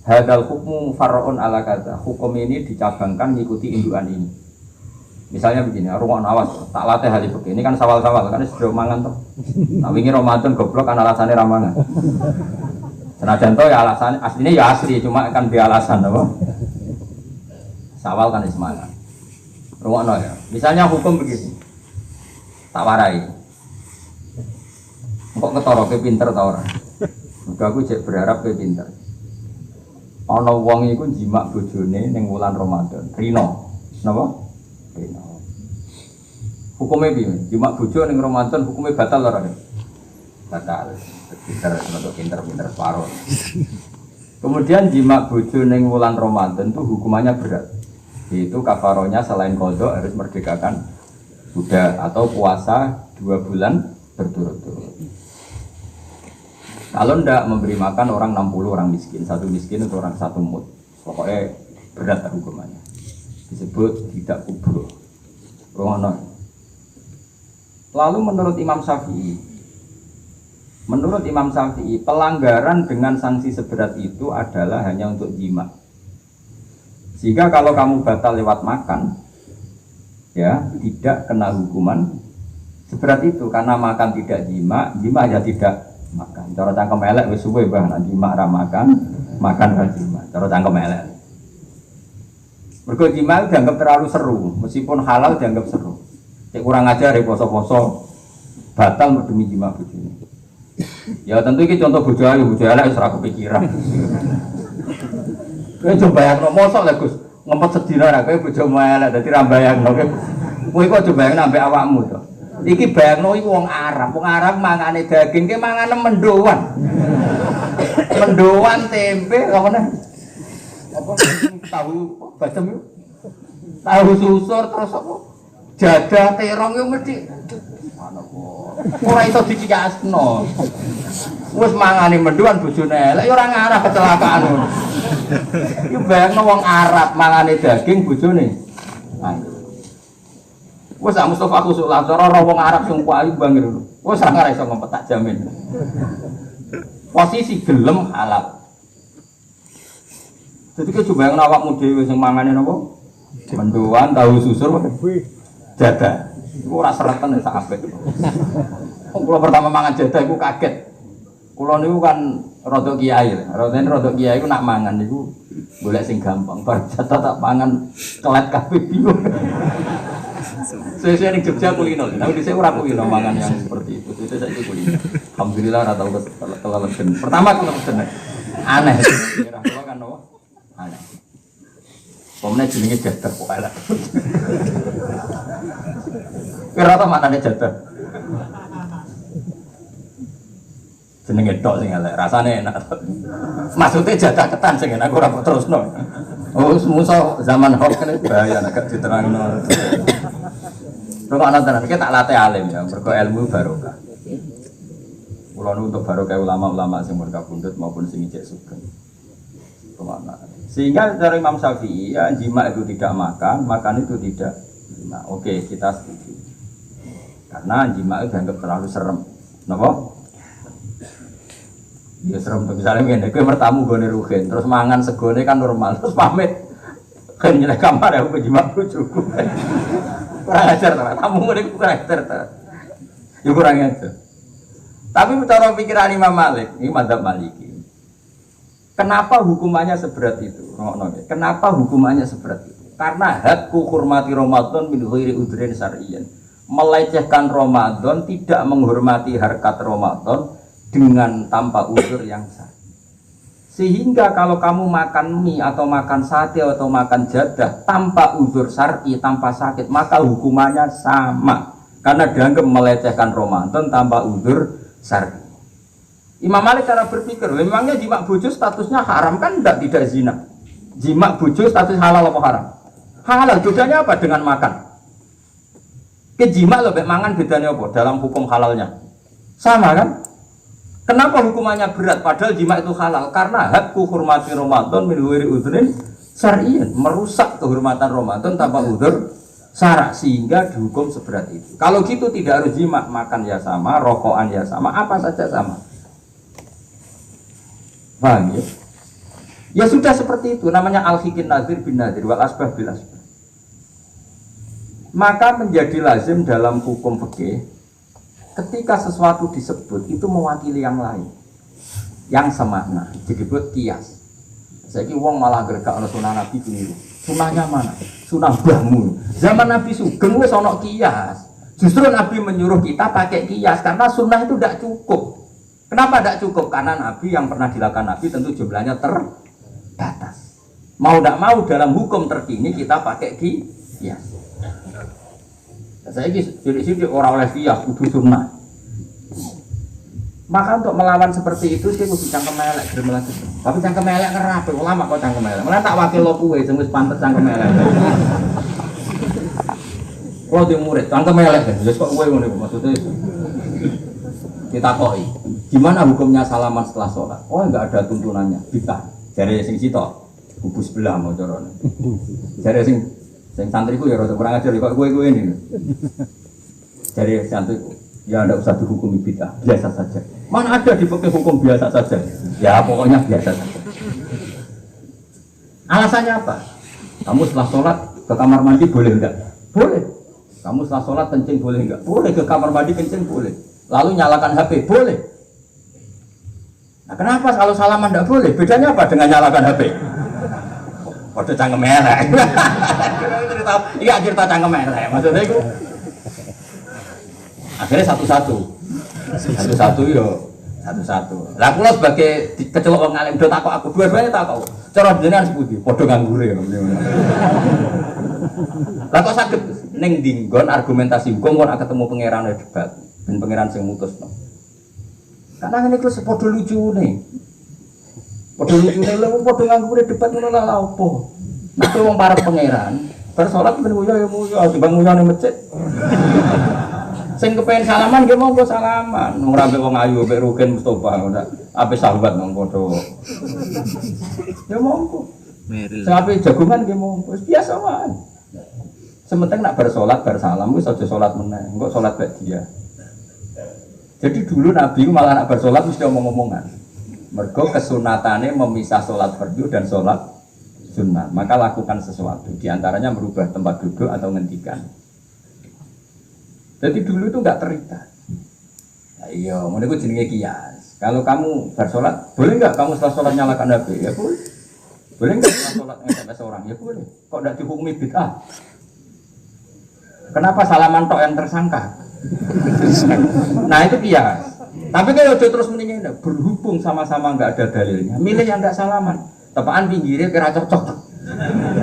hadal hukmu mufarra'un ala kadza. Hukum ini dicabangkan mengikuti indukan ini. Misalnya begini, ruang awas tak latih hal fikih. Ini kan sawal-sawal kan sudah mangan tuh. Nah wingi Ramadan goblok kan alasannya ramangan. Senajan to ya alasannya aslinya ya asli cuma kan dia alasan apa? Sawal kan semangat. Ruang ya. Misalnya hukum begini. Tak warai. Kok ketara ke pinter ta ora? Muga aku cek berharap ke pinter. Ana wong iku jimak bojone ning wulan Ramadan. Rino. Napa? Rino. Hukumnya piye? Jimak bojo ning Ramadan hukumnya batal ora? Batal. Pinter separuh. Kemudian jimak bojo ning wulan Ramadan itu hukumannya berat. Itu kafarohnya selain qadha harus merdekakan budak atau puasa 2 bulan berturut-turut. Kalau ndak memberi makan orang 60 orang miskin, satu miskin itu orang satu mut. Pokoknya berat hukumannya. Disebut tidak kubur. Lalu menurut Imam Syafi'i, pelanggaran dengan sanksi seberat itu adalah hanya untuk jima. Sehingga kalau kamu batal lewat makan, ya tidak kena hukuman seberat itu karena makan tidak jima ya tidak makan. Cara cangkem elek wis suwe bah nek jima ra makan ra jima. Cara cangkem elek. Mergo jima dianggap terlalu seru, meskipun halal dianggap seru. Cek kurang ajar ya poso-poso batal demi jima bojone. Ya tentu iki contoh bojo elek wis ora kepikiran. Kowe coba bayangno mosok lho Gus, ngempet sedina ra kowe bojo elek dadi ra bayangno. Kowe kok coba bayangno ambek awakmu to. Iki bayangno iku wong Arab mangane daging ki mangane mendoan. Mendoan tempe apa tahu bacem yo. Tahu susur terus apa? Jadah terong yo mesti ana kok. Ora iso dicikasno. Wis mangane mendoan bojone elek yo ora ngarah kecelakaan ngono. Iki bayangno wong Arab mangane daging bojone. Wes sak Mustofa kusuk lah cara wong Arab sing kuwi bangir. Wes ora iso ngempet tak jamin. Posisi gelem halal. Jadi ki coba yang awakmu dhewe sing mangane napa? Mendoan, tahu susur, jadah. Iku ora sereten sak apik. Kula pertama mangan jadah iku kaget. Kula niku kan rada kiai. Rada kiai iku nak mangan niku golek sing gampang. Bar jadah tak pangan kelet kabeh bingung. Saya ning Jogja kulino, tapi dhisik ora kulino mangan yang seperti itu. Itu saiki kulino. Alhamdulillah ora tau kelelegen. Pertama kelelegen. Aneh. Daerah kula kan nopo? Aneh. Pomene jenenge jadah kok elek. Kira ta maknane jadah? Jenenge tok sing elek, rasane enak. Maksudnya jadah ketan sing enak ora kok terusno. Oh, musuh zaman hoax kan bahaya nek diterangno. Terus ana tenan iki tak latih alim ya, mergo ilmu barokah. Kula nu untuk barokah ulama-ulama sing murka pundhut maupun sing ijek sugeng. Sehingga dari Imam Syafi'i ya jima itu tidak makan itu tidak jima. Oke, kita setuju. Karena jima itu dianggap terlalu serem. Napa? Ya serem tuh misalnya ngene, kowe mertamu gone rugen, terus mangan segone kan normal, terus pamit. Kan nyelek kamar aku jima bojoku. Kurang ajar ta, tamu ngene kurang ajar ta. Ya kurang ajar. Tapi cara pikiran Imam Malik, ini madzhab Maliki. Kenapa hukumannya seberat itu? Kenapa hukumannya seberat itu? Karena hadku hormati Ramadan min ghairi udhrin syar'iyyan. Melecehkan Ramadan, tidak menghormati harkat Ramadan dengan tanpa uzur yang sah. Sehingga kalau kamu makan mie atau makan sate atau makan jadah tanpa uzur syar'i, tanpa sakit, maka hukumannya sama. Karena dianggap melecehkan Ramadan tanpa uzur syar'i. Imam Malik cara berpikir, memangnya jima bojo statusnya haram kan tidak zina. Jima bojo status halal apa haram? Halal, bedanya apa dengan makan? Kejima lebih mangan bedanya apa dalam hukum halalnya? Sama kan? Kenapa hukumannya berat padahal jima itu halal? Karena hakku hurmati Ramadan min ghairi udhrin syar'iyyan, merusak kehormatan Ramadan tanpa udzur syara' sehingga dihukum seberat itu. Kalau gitu tidak harus jima, makan ya sama, rokokan ya sama, apa saja sama. Paham ya? Ya sudah seperti itu, namanya al-hikin nazir bin nazir wal asbah bil asbah. Maka menjadi lazim dalam hukum fikih ketika sesuatu disebut itu mewakili yang lain yang semakna disebut kias. Saiki wong malah gregak ana sunah Nabi keliru. Sunahnya mana? Sunah bahmu. Zaman Nabi Sugeng wis ana kias. Justru Nabi menyuruh kita pakai kias karena sunnah itu tidak cukup. Kenapa tidak cukup? Karena Nabi yang pernah dilakukan Nabi tentu jumlahnya terbatas. Mau tidak mau dalam hukum terkini kita pakai kias. Saya jadi orang oleh kias kudu sunnah. Maka untuk melawan seperti itu sih kudu cangkem elek gemelan. Tapi cangkem elek kerape ulama kok cangkem elek. Malah tak wakil lo kuwe sing wis pantes cangkem elek. Kalau di murid cangkem elek kan, wis kok kowe ngono maksudnya. Ditakoki, gimana hukumnya salaman setelah sholat? Oh enggak ada tuntunannya, bid'ah. Jare sing sitok kubus sebelah mau carane. Jare sing santriku ya rada kurang ajar kok kowe ini. Jare santriku, ya enggak usah dihukumi bid'ah, biasa saja. Mana ada di fikih hukum biasa saja? Ya pokoknya biasa saja. Alasannya apa? Kamu setelah sholat ke kamar mandi boleh enggak? Boleh. Kamu setelah sholat kencing boleh enggak? Boleh. Ke kamar mandi kencing boleh. Lalu nyalakan HP boleh. Nah, kenapa kalau salaman enggak boleh? Bedanya apa dengan nyalakan HP? Waduh cangkem elek. Iya cerita cangkem elek. Maksudnya itu akhirnya satu-satu yo satu-satu. Lah kula sebagai kecelok wong alim do takok aku dua-duanya takok. Cara jenengan sepundi? Padha nganggure. Lah kok saged ning dinggon argumentasi hukum kok ketemu pangeran debat ben pangeran sing mutus. Karena ngene iku sepadha lucune. Padha lucune lho padha nganggure debat ngono lah opo. Nek wong para pangeran bar salat ben muya ya muya timbang muya ning masjid. Sing kepengen salaman nggih monggo salaman. Ora mbek wong ayu mbek Rugen Mustofa ngono. Ape sahabat nang padha. Ya monggo. Sing ape jagongan nggih monggo. Biasa wae. Sementing nak bersolat bersalam wis aja salat meneh. Engko salat bak dia. Jadi dulu Nabi malah nak bersolat mesti omong-omongan. Mergo kesunatane memisah salat fardu dan salat sunnah. Maka lakukan sesuatu. Di antaranya merubah tempat duduk atau ngendikan. Jadi dulu itu enggak terikat. Nah, iya, mau itu jenenge kias. Kalau kamu bersolat, boleh enggak kamu setelah sholat nyalakan HP? Ya boleh. Boleh enggak setelah sholat SMS orang? Ya boleh. Kok enggak dihukumi bid'ah? Kenapa salaman tok yang tersangka? Nah itu kias. Tapi kalau terus mendingin berhubung sama-sama enggak ada dalilnya, milih yang enggak salaman. Tepaan pinggirnya kira cocok.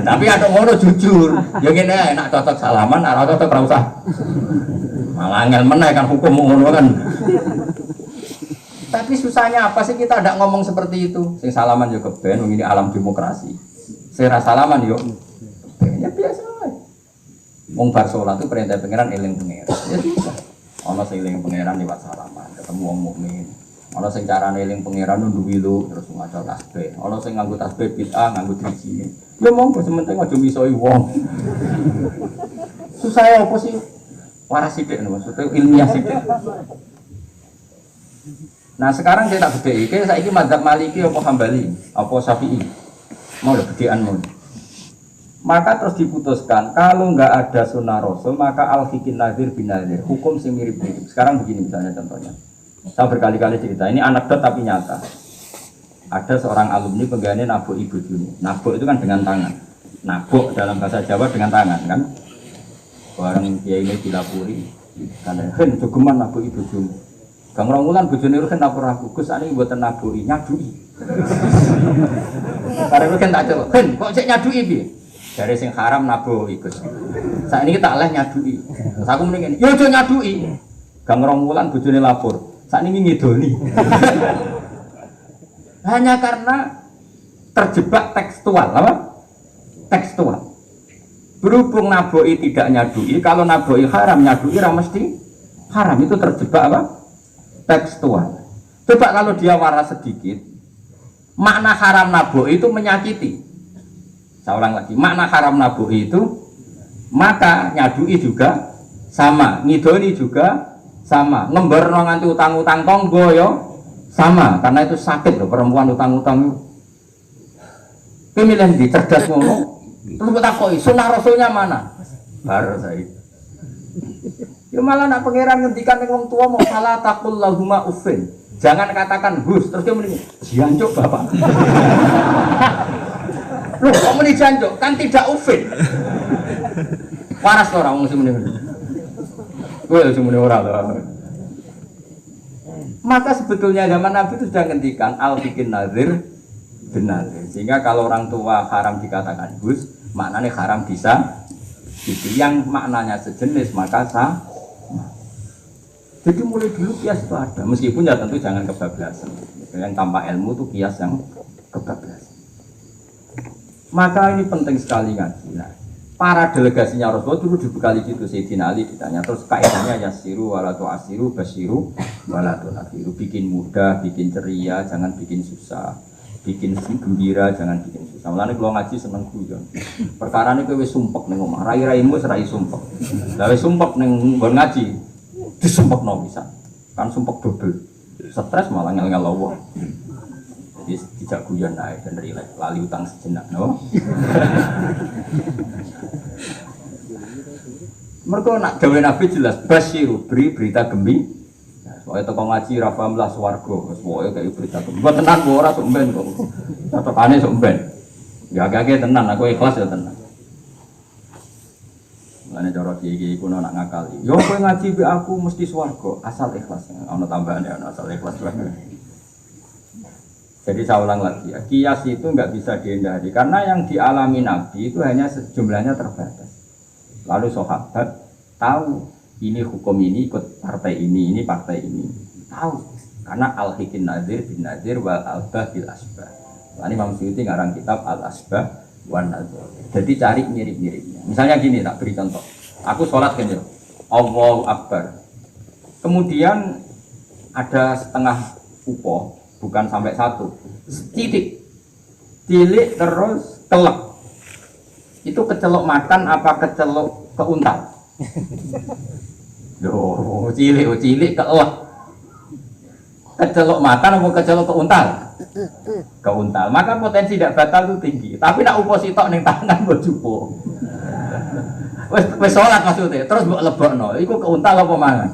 Tapi ada ngono jujur. Ya ngene enak cocok salaman, ora cocok ora usah. Malah angel meneh kan hukum ngono kan. Tapi susahnya apa sih kita tidak ngomong seperti itu? Sing salaman yo keben ini alam demokrasi. Sing ra salaman yo ya biasa wae. Wong bar salat itu perintah pangeran eling pangeran. Ya bisa. Ana sing eling pangeran liwat salaman, ketemu wong mukmin. Ana sing carane eling pangeran nunduk wilu terus maca tasbih. Ana sing nganggo tasbih bid'ah, nganggo driji. Ya monggo sementing aja misoi wong. Susah ya apa sih? Waras sidik maksudnya ilmiah sidik. Nah sekarang saya tak bedai, saya ini mazhab Maliki apa Hambali, apa Syafi'i, mau ada bedaan mau. Maka terus diputuskan kalau nggak ada sunnah Rasul maka al-hikin nazir bin nazir, hukum sing mirip-mirip. Sekarang begini misalnya contohnya, saya berkali-kali cerita, ini anekdot tapi nyata. Ada seorang alumni penggaweane nabuk ibu dulu. Nabuk itu kan dengan tangan. Nabuk dalam bahasa Jawa dengan tangan kan. Barang dia ini dilapuri karena jogeman nabuk ibu dulu. Gang Rongulan bojone Ruhin lapor aku, Gus ane mboten nabuki, nyadui. Bareng Ruhin tak jawab, "Hen, kok cek nyadui piye?" Dari sing haram nabuki, Gus. Saiki tak leh nyadui. Terus aku muni ngene, "Ya aja nyadui." Gang Rongulan bojone lapor, sakniki ngidoni. Hanya karena terjebak tekstual, apa? Tekstual. Berhubung naboi tidak nyadui, kalau naboi haram nyadui mesti haram, itu terjebak apa? Tekstual. Coba kalau dia waras sedikit, makna haram naboi itu menyakiti. Saya ulang lagi, makna haram naboi itu maka nyadui juga sama, ngidoni juga sama, ngemberno nganti utang-utang tonggo yo sama, karena itu sakit loh perempuan utang-utang. Pemilihan di cerdas ngono, terus kita koi sunnah rasulnya mana? Baru saya. Ya malah nak pangeran ngendikan wong tua mau salah takul lahuma uffin. Jangan katakan hus, terus dia mending jancuk bapak. Loh, kok meni jancuk? Kan tidak uffin. Waras orang wong semene. Kowe semene ora lho. Maka sebetulnya zaman Nabi itu sudah ngendikan al-bikin nazir benar. Sehingga kalau orang tua haram dikatakan hus, maknanya haram bisa itu yang maknanya sejenis maka sah. Jadi mulai dulu kias itu ada, meskipun ya tentu jangan kebablasan. Yang tanpa ilmu itu kias yang kebablasan. Maka ini penting sekali ngaji. Nah, para delegasinya Rasulullah dulu dibekali gitu. Sayyidina Ali ditanya terus kaidahnya yasiru wala tu'asiru basiru wala tunafiru. Bikin mudah, bikin ceria, jangan bikin susah. Bikin gembira, jangan bikin susah. Mulane kalau ngaji seneng guyon. Perkara ini kowe sumpek ning omah, rai-raimu serai sumpek. Lah wis sumpek ning nggon ngaji, disumpekno bisa. Kan sumpek dobel. Stres malah ngel-ngel Allah. Jadi tidak guyon ae dan rileks, lali utang sejenak, no. Mergo nak dawuh Nabi jelas basiru beri berita gembira. Soalnya toko ngaji rafamlah swarga, soalnya kayak berita gembira. Buat tenan ora sok mben kok. Catokane sok mben. Ya agak tenan, aku ikhlas ya tenan. Mulane cara iki kuno nak ngakali. Yo kowe ngaji be aku mesti swarga, asal ikhlas. Ana tambahane ana asal ikhlas banget. Jadi saya ulang lagi ya, kias itu nggak bisa dihindari karena yang dialami Nabi itu hanya jumlahnya terbatas. Lalu sahabat tahu ini hukum ini ikut partai ini partai ini tahu karena al-hikin nazir bin nazir wal albah bil asbah. Ini Imam Suyuti ngarang kitab al asbah wan nazir. Jadi cari mirip-miripnya. Misalnya gini, tak beri contoh. Aku sholat kan ya, Allahu Akbar. Kemudian ada setengah upo, bukan sampai satu, titik, tilik terus kelek. Itu kecelok makan apa kecelok keuntal? Yo, cilik kelek. Kecelok makan apa kecelok keuntal? Keuntal. Maka potensi tidak batal itu tinggi. Tapi nak upo sitok ning tangan mbok jupo. Wis salat maksudnya, terus mbok lebokno. Iku keuntal apa mangan?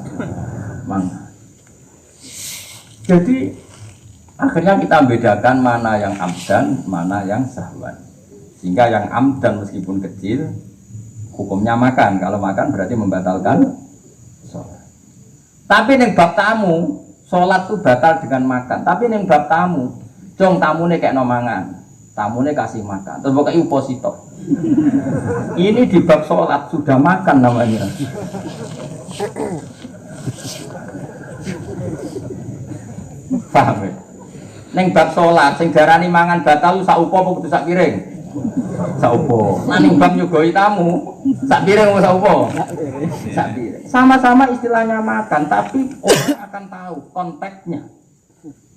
Mangan. Jadi akhirnya kita bedakan mana yang amdan, mana yang sahwan. Sehingga yang amdan meskipun kecil, hukumnya makan. Kalau makan berarti membatalkan sholat. Tapi ning bab tamu, sholat itu batal dengan makan. Tapi ning bab tamu, cung tamune kayak nomangan, tamune kasih makan. Terus pokoknya uposito. Ini di bab sholat sudah makan namanya. Paham ya? Neng bab sholat, sing darani mangan batal sak upo apa kudu sak piring? Sak upo. Nah neng bab nyugoi tamu, sak piring apa sak upo? Sak piring. Sama-sama istilahnya makan, tapi orang akan tahu konteksnya.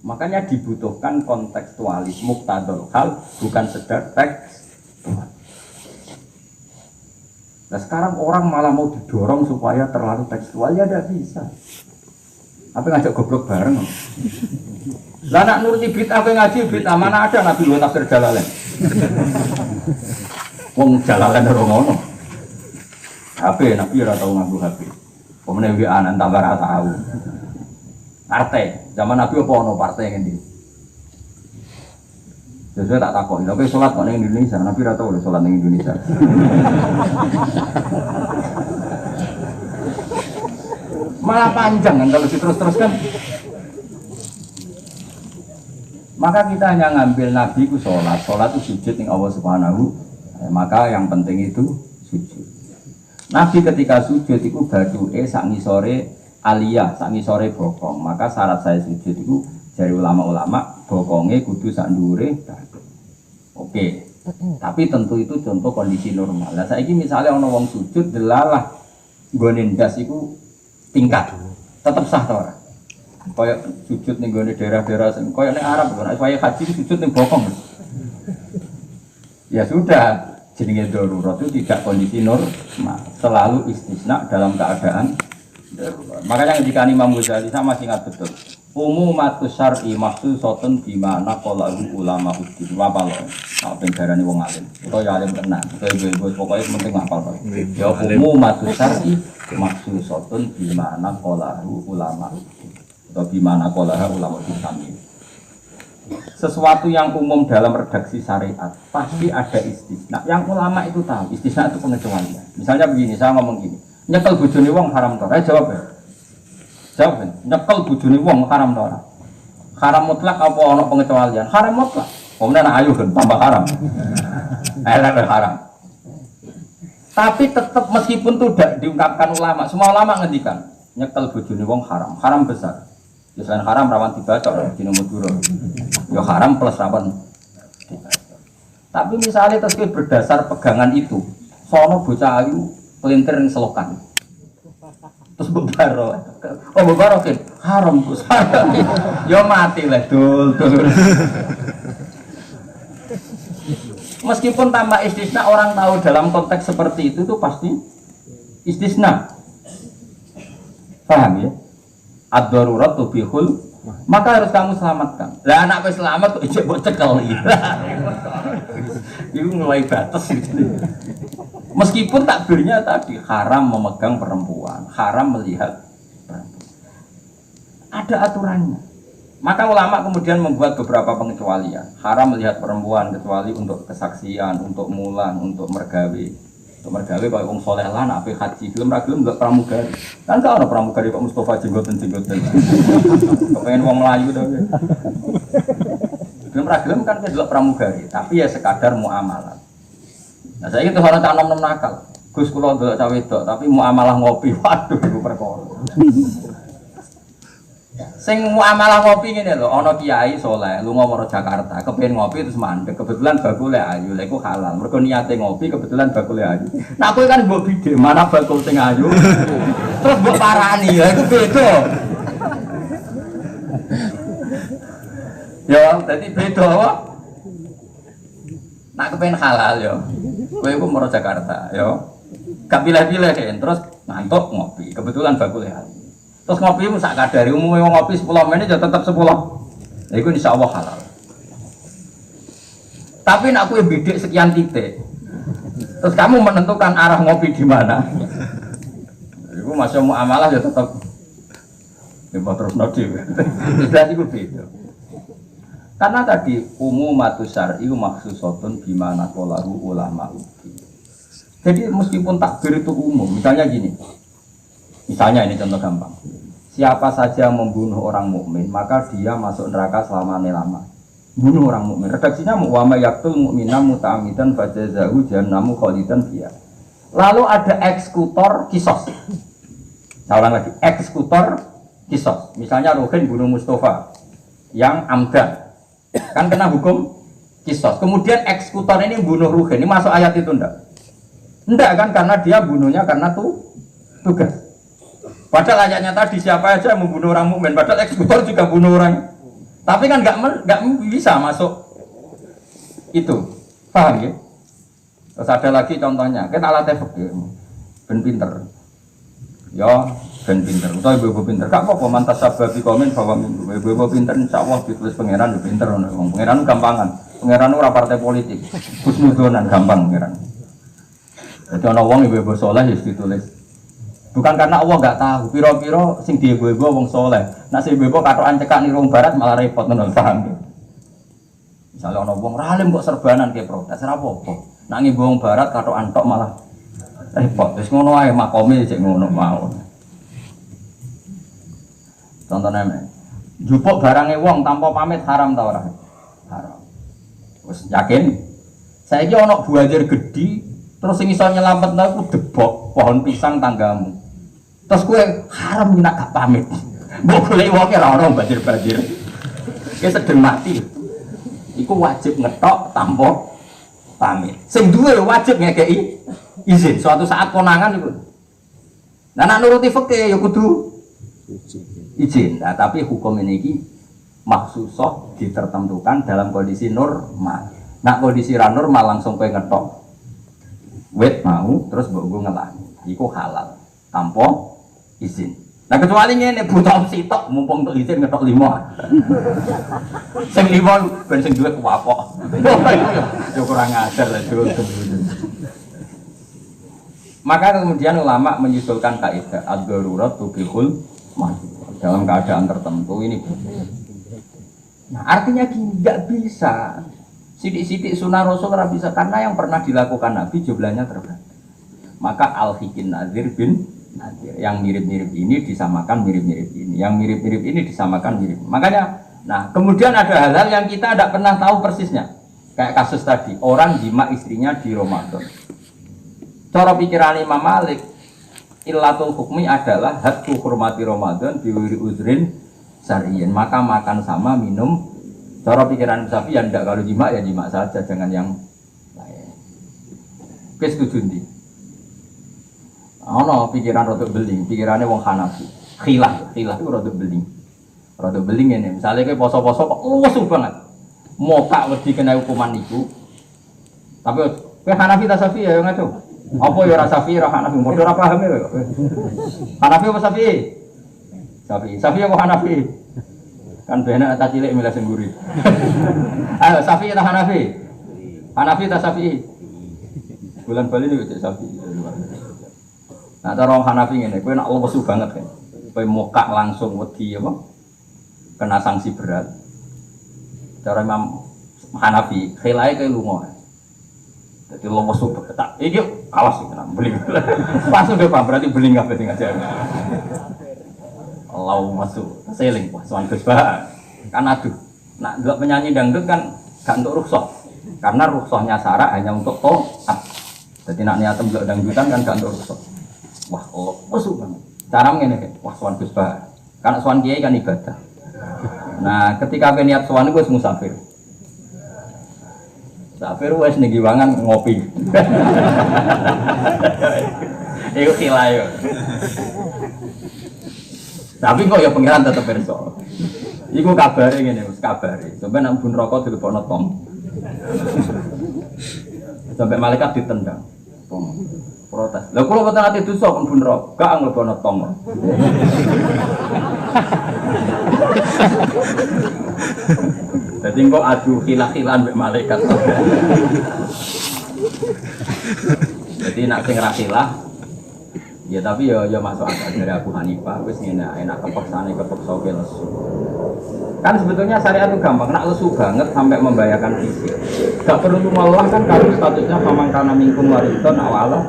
Makanya dibutuhkan kontekstualis muktadul hal, bukan sekedar teks. Nah sekarang orang malah mau didorong supaya terlalu tekstual, ya tidak bisa. Apa ngajak goblok bareng? Lah nak nuruti bid'ah apa ngaji bid'ah mana ada Nabi lu tafsir Jalalain. Wong Jalalain ora ngono. HP Nabi ora tau nganggo HP. Pemene wi anan tambah ora tau. Partai, zaman Nabi apa ono partai ngendi? Sesuai tak takon, lha kowe salat kok ning Indonesia, Nabi ora tau lho salat ning Indonesia. Malah panjang kan kalau diterus-teruskan. Maka kita hanya ngambil Nabi ku sholat itu sujud ning Allah Subhanahu. Maka yang penting itu sujud. Nabi ketika sujud itu baduke sak ngisore aliyah, sak ngisore bokong. Maka syarat saya sujud itu dari ulama-ulama bokonge kudu sak ndure badu. Oke. Tapi tentu itu contoh kondisi normal. Lah saiki misalnya ana wong sujud delalah nggone ndas iku tingkat. Tetep sah ta ora? Kaya sujud ning gone daerah-daerah sing kaya ning Arab kan supaya haji sujud ning bokong. Ya sudah, jenenge darurat itu tidak kondisi normal, selalu istisna dalam keadaan darurat. Makanya ketika Imam Ghazali saya masih ingat betul. Umumatus syar'i makhsusatun bimana qalahu ulama uddin wa palo. Nek ben darani wong alim, utawa ya alim tenan, utawa ibu pokoke penting hafal to. Ya umumatus syar'i makhsusatun bimana qalahu ulama uddin. Atau gimana kolah ulama Islam. Sesuatu yang umum dalam redaksi syariat pasti ada istisna. Yang ulama itu tahu istisna itu pengecualian. Misalnya begini, saya ngomong gini, nyekel bojone wong haram to ora? Jawab ya. Jawab ya. Nyekel bojone wong haram to ora? Haram mutlak apa ono pengecualian? Haram mutlak. Kemudian ayo kan tambah haram. Haram. Tapi tetap meskipun itu tidak diungkapkan ulama, semua ulama ngendikan nyekel bojone wong haram, haram besar. Ya selain haram rawan dibaca di nomor dulu. Ya haram plus rawan dibaca. Tapi misalnya terus berdasar pegangan itu, sono bocah ayu pelintir yang selokan. Terus bebaro. Oh bebaro kan haram Gus. Ya mati lah dul. Meskipun tambah istisna, orang tahu dalam konteks seperti itu tuh pasti istisna. Paham ya? Ad-darurat tubihul, maka harus kamu selamatkan. Lah anak selamat kok ijek mbok cekel iki. Itu mulai batas gitu. Meskipun takbirnya tadi haram memegang perempuan, haram melihat perempuan. Ada aturannya. Maka ulama kemudian membuat beberapa pengecualian. Haram melihat perempuan kecuali untuk kesaksian, untuk mulan, untuk mergawe. Untuk mergawe kalau orang soleh lah, nak haji, film ragilum nggak pramugari. Kan kalau ada pramugari Pak Mustafa jenggoten. Kepengen uang Melayu dong. Film ragilum kan dia juga pramugari, tapi ya sekadar muamalah. Nah saya itu orang canom nakal. Gus kulo dulu cawe itu, tapi muamalah ngopi, waduh itu perkara. Sing muamalah ngopi ngene lho, ana kiai saleh lunga maro Jakarta, kepengin ngopi terus mandek, kebetulan bakule ayu, lha iku halal. Mergo niate ngopi kebetulan bakule ayu. Nah kowe kan mbok bidhe, mana bakul sing ayu. Terus mbok parani, ya iku beda. Ya, dadi beda wae. Nak kepengin halal yo. Kowe iku maro Jakarta, yo. Gak pilih-pilih terus ngantuk ngopi, kebetulan bakule ayu. Terus ngopi sak kadari, umumnya ngopi 10 menit ya tetap 10. Nah, itu insya Allah halal. Tapi nak aku bidik sekian titik. Terus kamu menentukan arah ngopi di mana. Itu masih muamalah ya tetap. Ya terus nodi. Jadi itu beda. Karena tadi umumatus syar'i makhsusatun bimana qalahu ulama. Jadi meskipun takbir itu umum, misalnya gini. Misalnya ini contoh gampang. Siapa saja yang membunuh orang mukmin, maka dia masuk neraka selama-lama. Bunuh orang mukmin. Redaksinya wa may yaqtul mu'mina muta'ammidan fajazahu jahannamu khalidan fiha. Lalu ada eksekutor kisos. Saya ulang lagi, eksekutor kisos. Misalnya Ruhin bunuh Mustafa yang amdan. Kan kena hukum kisos. Kemudian eksekutor ini bunuh Ruhin. Ini masuk ayat itu enggak? Enggak kan, karena dia bunuhnya karena tugas. Padahal ayatnya tadi siapa aja yang membunuh orang mukmin, padahal eksekutor juga bunuh orang. Tapi kan nggak bisa masuk itu, paham ya? Terus ada lagi contohnya, kita alatnya fakir, ben pinter, ya ben pinter, atau ibu pinter, gak apa-apa mantas sababi komen bahwa ibu pinter, insya Allah ditulis pangeran ibu pinter, pangeran gampangan, pangeran ora partai politik, husnudonan gampang pangeran. Jadi orang wong ibu soleh ya ditulis. Bukan karena Allah nggak tahu, piro-piro sing dia ibu wong soleh. Nah si ibu katokan cekak nih wong barat malah repot menurut paham. Misalnya orang wong ralim kok serbanan kayak protes, apa-apa. Nah ibu wong barat katokan tok malah repot. Terus ngono aja makome cek ngono mau. Contohnya, jupuk barangnya wong tanpa pamit haram tau ora? Wes yakin? Saiki ana buajar gedhi terus sing iso nyelametno iku debok pohon pisang tanggamu. Terus kowe haram nek gak pamit. Mbok golek wong ora ono banjir-banjir. Kowe sedeng mati. Iku wajib ngetok tanpa pamit. Sing duwe wajib ngekeki izin suatu saat konangan iku. Nah nek nuruti fikih ya kudu izin. Nah tapi hukum ini iki maksusah ditertentukan dalam kondisi normal. Nak kondisi ra normal langsung kowe ngetok wit mau terus mbok nggo ngelangi. Iku halal tanpa izin. Nah kecuali ngene buta sitok mumpung untuk izin ngetok 5. Sing 5 ben sing duwe kuwapok. Yo kurang ajar lah dulu. Maka kemudian ulama menyusulkan kaidah ad-darurat tubihul mahdzur. Dalam keadaan tertentu ini. Nah, artinya gini, nggak bisa. Sidik-sidik sunnah Rasul ora bisa karena yang pernah dilakukan Nabi jumlahnya terbatas. Maka al-hikin nazir bin nazir. Yang mirip-mirip ini disamakan mirip-mirip ini. Yang mirip-mirip ini disamakan mirip. Makanya, nah kemudian ada hal-hal yang kita tidak pernah tahu persisnya. Kayak kasus tadi, orang jima istrinya di Ramadan. Cara pikiran Imam Malik, illatul hukmi adalah hadku hormati Ramadan biwiri uzrin syar'iyyin. Maka makan sama minum. Cara pikiran Syafi'i yang tidak kalau jima ya jima saja, jangan yang lain. Oke, setuju ndi? Ono pikiran rodok beling, pikirannya wong Hanafi. Khilaf itu rodok beling. Rodok beling ini, misalnya kayak poso-poso kok luwes banget. Moka wedi kena hukuman itu. Tapi kayak Hanafi ta Syafi'i ya ngaco. Apa ya rasa Syafi'i ra Hanafi, modho ora paham ya kok. Hanafi apa Syafi'i? Syafi'i apa Hanafi? Kan benak tak cilik milih sing guri. Ayo Syafi'i ta Hanafi? Hanafi ta Syafi'i? Bulan Bali iki cek Syafi'i. Nah, cara orang Hanafi ngene, kowe nak lesu banget kan. Kowe mokak langsung wedi apa? Kena sanksi berat. Cara Imam Hanafi, khilae kowe lunga. Dadi lesu tak. Iki awas iki nang beling. Langsung dhewe berarti beling kabeh sing aja. Allah masuk seling puan Gus Bah. Kan aduh. Nak ndelok penyanyi dangdut kan gak untuk rukhsah. Karena rukhsahnya syarak hanya untuk taat. Jadi nak niat ndelok dangdutan kan gak untuk rukhsah. Wah, Allah masuk banget. Cara ngene kan, wah sowan Gus Bah. Karena sowan kiai kan ibadah. Nah, ketika kowe niat sowan iku wis musafir. Musafir wis ning giwangan ngopi. Iku khilayo. Tapi kok ya pengiran tetep perso. Iku kabare ngene, wis kabare. Sampai nang bun rokok dilebokno tong. Sampai malaikat ditendang. Tong. Protes. Lah kula boten ate dosa kon bun rokok, gak nglebokno tong. Dadi kok adu khilaf-khilan mbek malaikat. Jadi nak sing ra khilaf ya tapi ya masuk akal dari Abu Hanifah wis ngene enak kepeksane kepeksa ke lesu. Kan sebetulnya syariat itu gampang, nak lesu banget sampai membahayakan fisik. Gak perlu malah kan kalau statusnya pamangkana mingkum waridon awala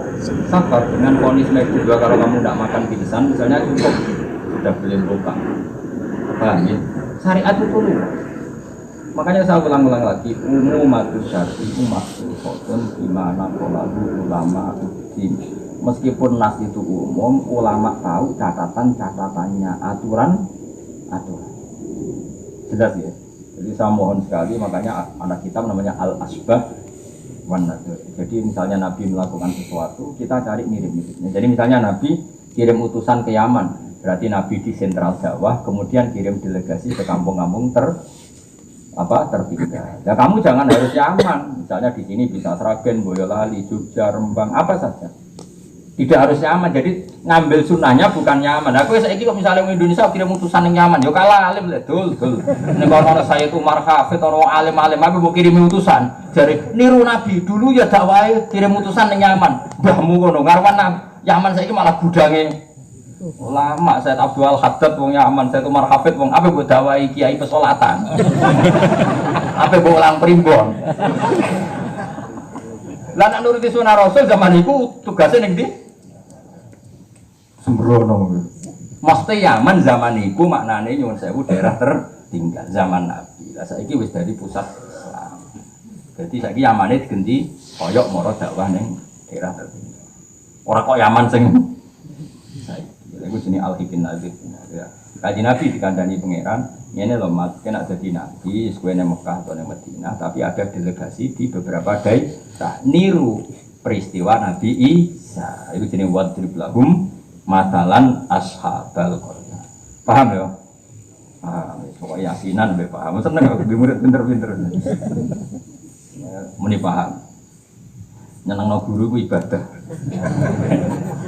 safar dengan vonis juga kalau kamu tidak makan pingsan misalnya cukup sudah beli buka. Paham ya? Syariat itu luas. Makanya saya ulang-ulang lagi umumatus syar'i maksusun gimana qolalu ulama uddin. Meskipun nas itu umum, ulama tahu catatan-catatannya, aturan. Jelas ya. Jadi saya mohon sekali, makanya anak kitab namanya Al-Asbah wan Nadir. Jadi misalnya Nabi melakukan sesuatu, kita cari mirip-miripnya. Jadi misalnya Nabi kirim utusan ke Yaman, berarti Nabi di sentral Jawa, kemudian kirim delegasi ke kampung-kampung terpindah. Ya kamu jangan harus Yaman. Misalnya di sini bisa Sragen, Boyolali, Jogja, Rembang, apa saja. Tidak harus Yaman, jadi ngambil sunnahnya bukan Yaman. Aku saiki kok misalnya di Indonesia kirim utusan yang Yaman, yo kalah alim lek dul. Nek ana saya itu Umar Hafid orang alim-alim apa mau kirim utusan. Jare niru Nabi dulu ya dakwahe kirim utusan yang Yaman. Mbahmu ngono, ngarwan Yaman saiki malah gudange ulama. Saya Abdul Haddad wong Yaman, saya Umar Hafid wong apa mbok dakwahi kiai pesolatan. Apa mbok ulang primbon. Lah nek nuruti sunah Rasul zaman iku tugasnya ning ndi? Sembrono. Mesti Yaman zaman itu maknane nyuwun sewu daerah tertinggal zaman Nabi. Lah saiki wis dari pusat Islam. Jadi saiki Yamane diganti koyok moro dakwah ning daerah tertentu. Ora kok Yaman sing saiki. Iku jenenge Al-Hikin Nazir. Ya. Kaji Nabi dikandani pangeran, ini loh mat, kena jadi Nabi, sesuai Mekah atau Madinah, tapi ada delegasi di beberapa daerah niru peristiwa Nabi Isa. Itu jenis wadrib lahum matalan ashabal qaryah. Paham ya? Pokoknya yakinan be paham. Seneng aku di murid pinter-pinter. Muni paham. Nyenengno guru ku ibadah.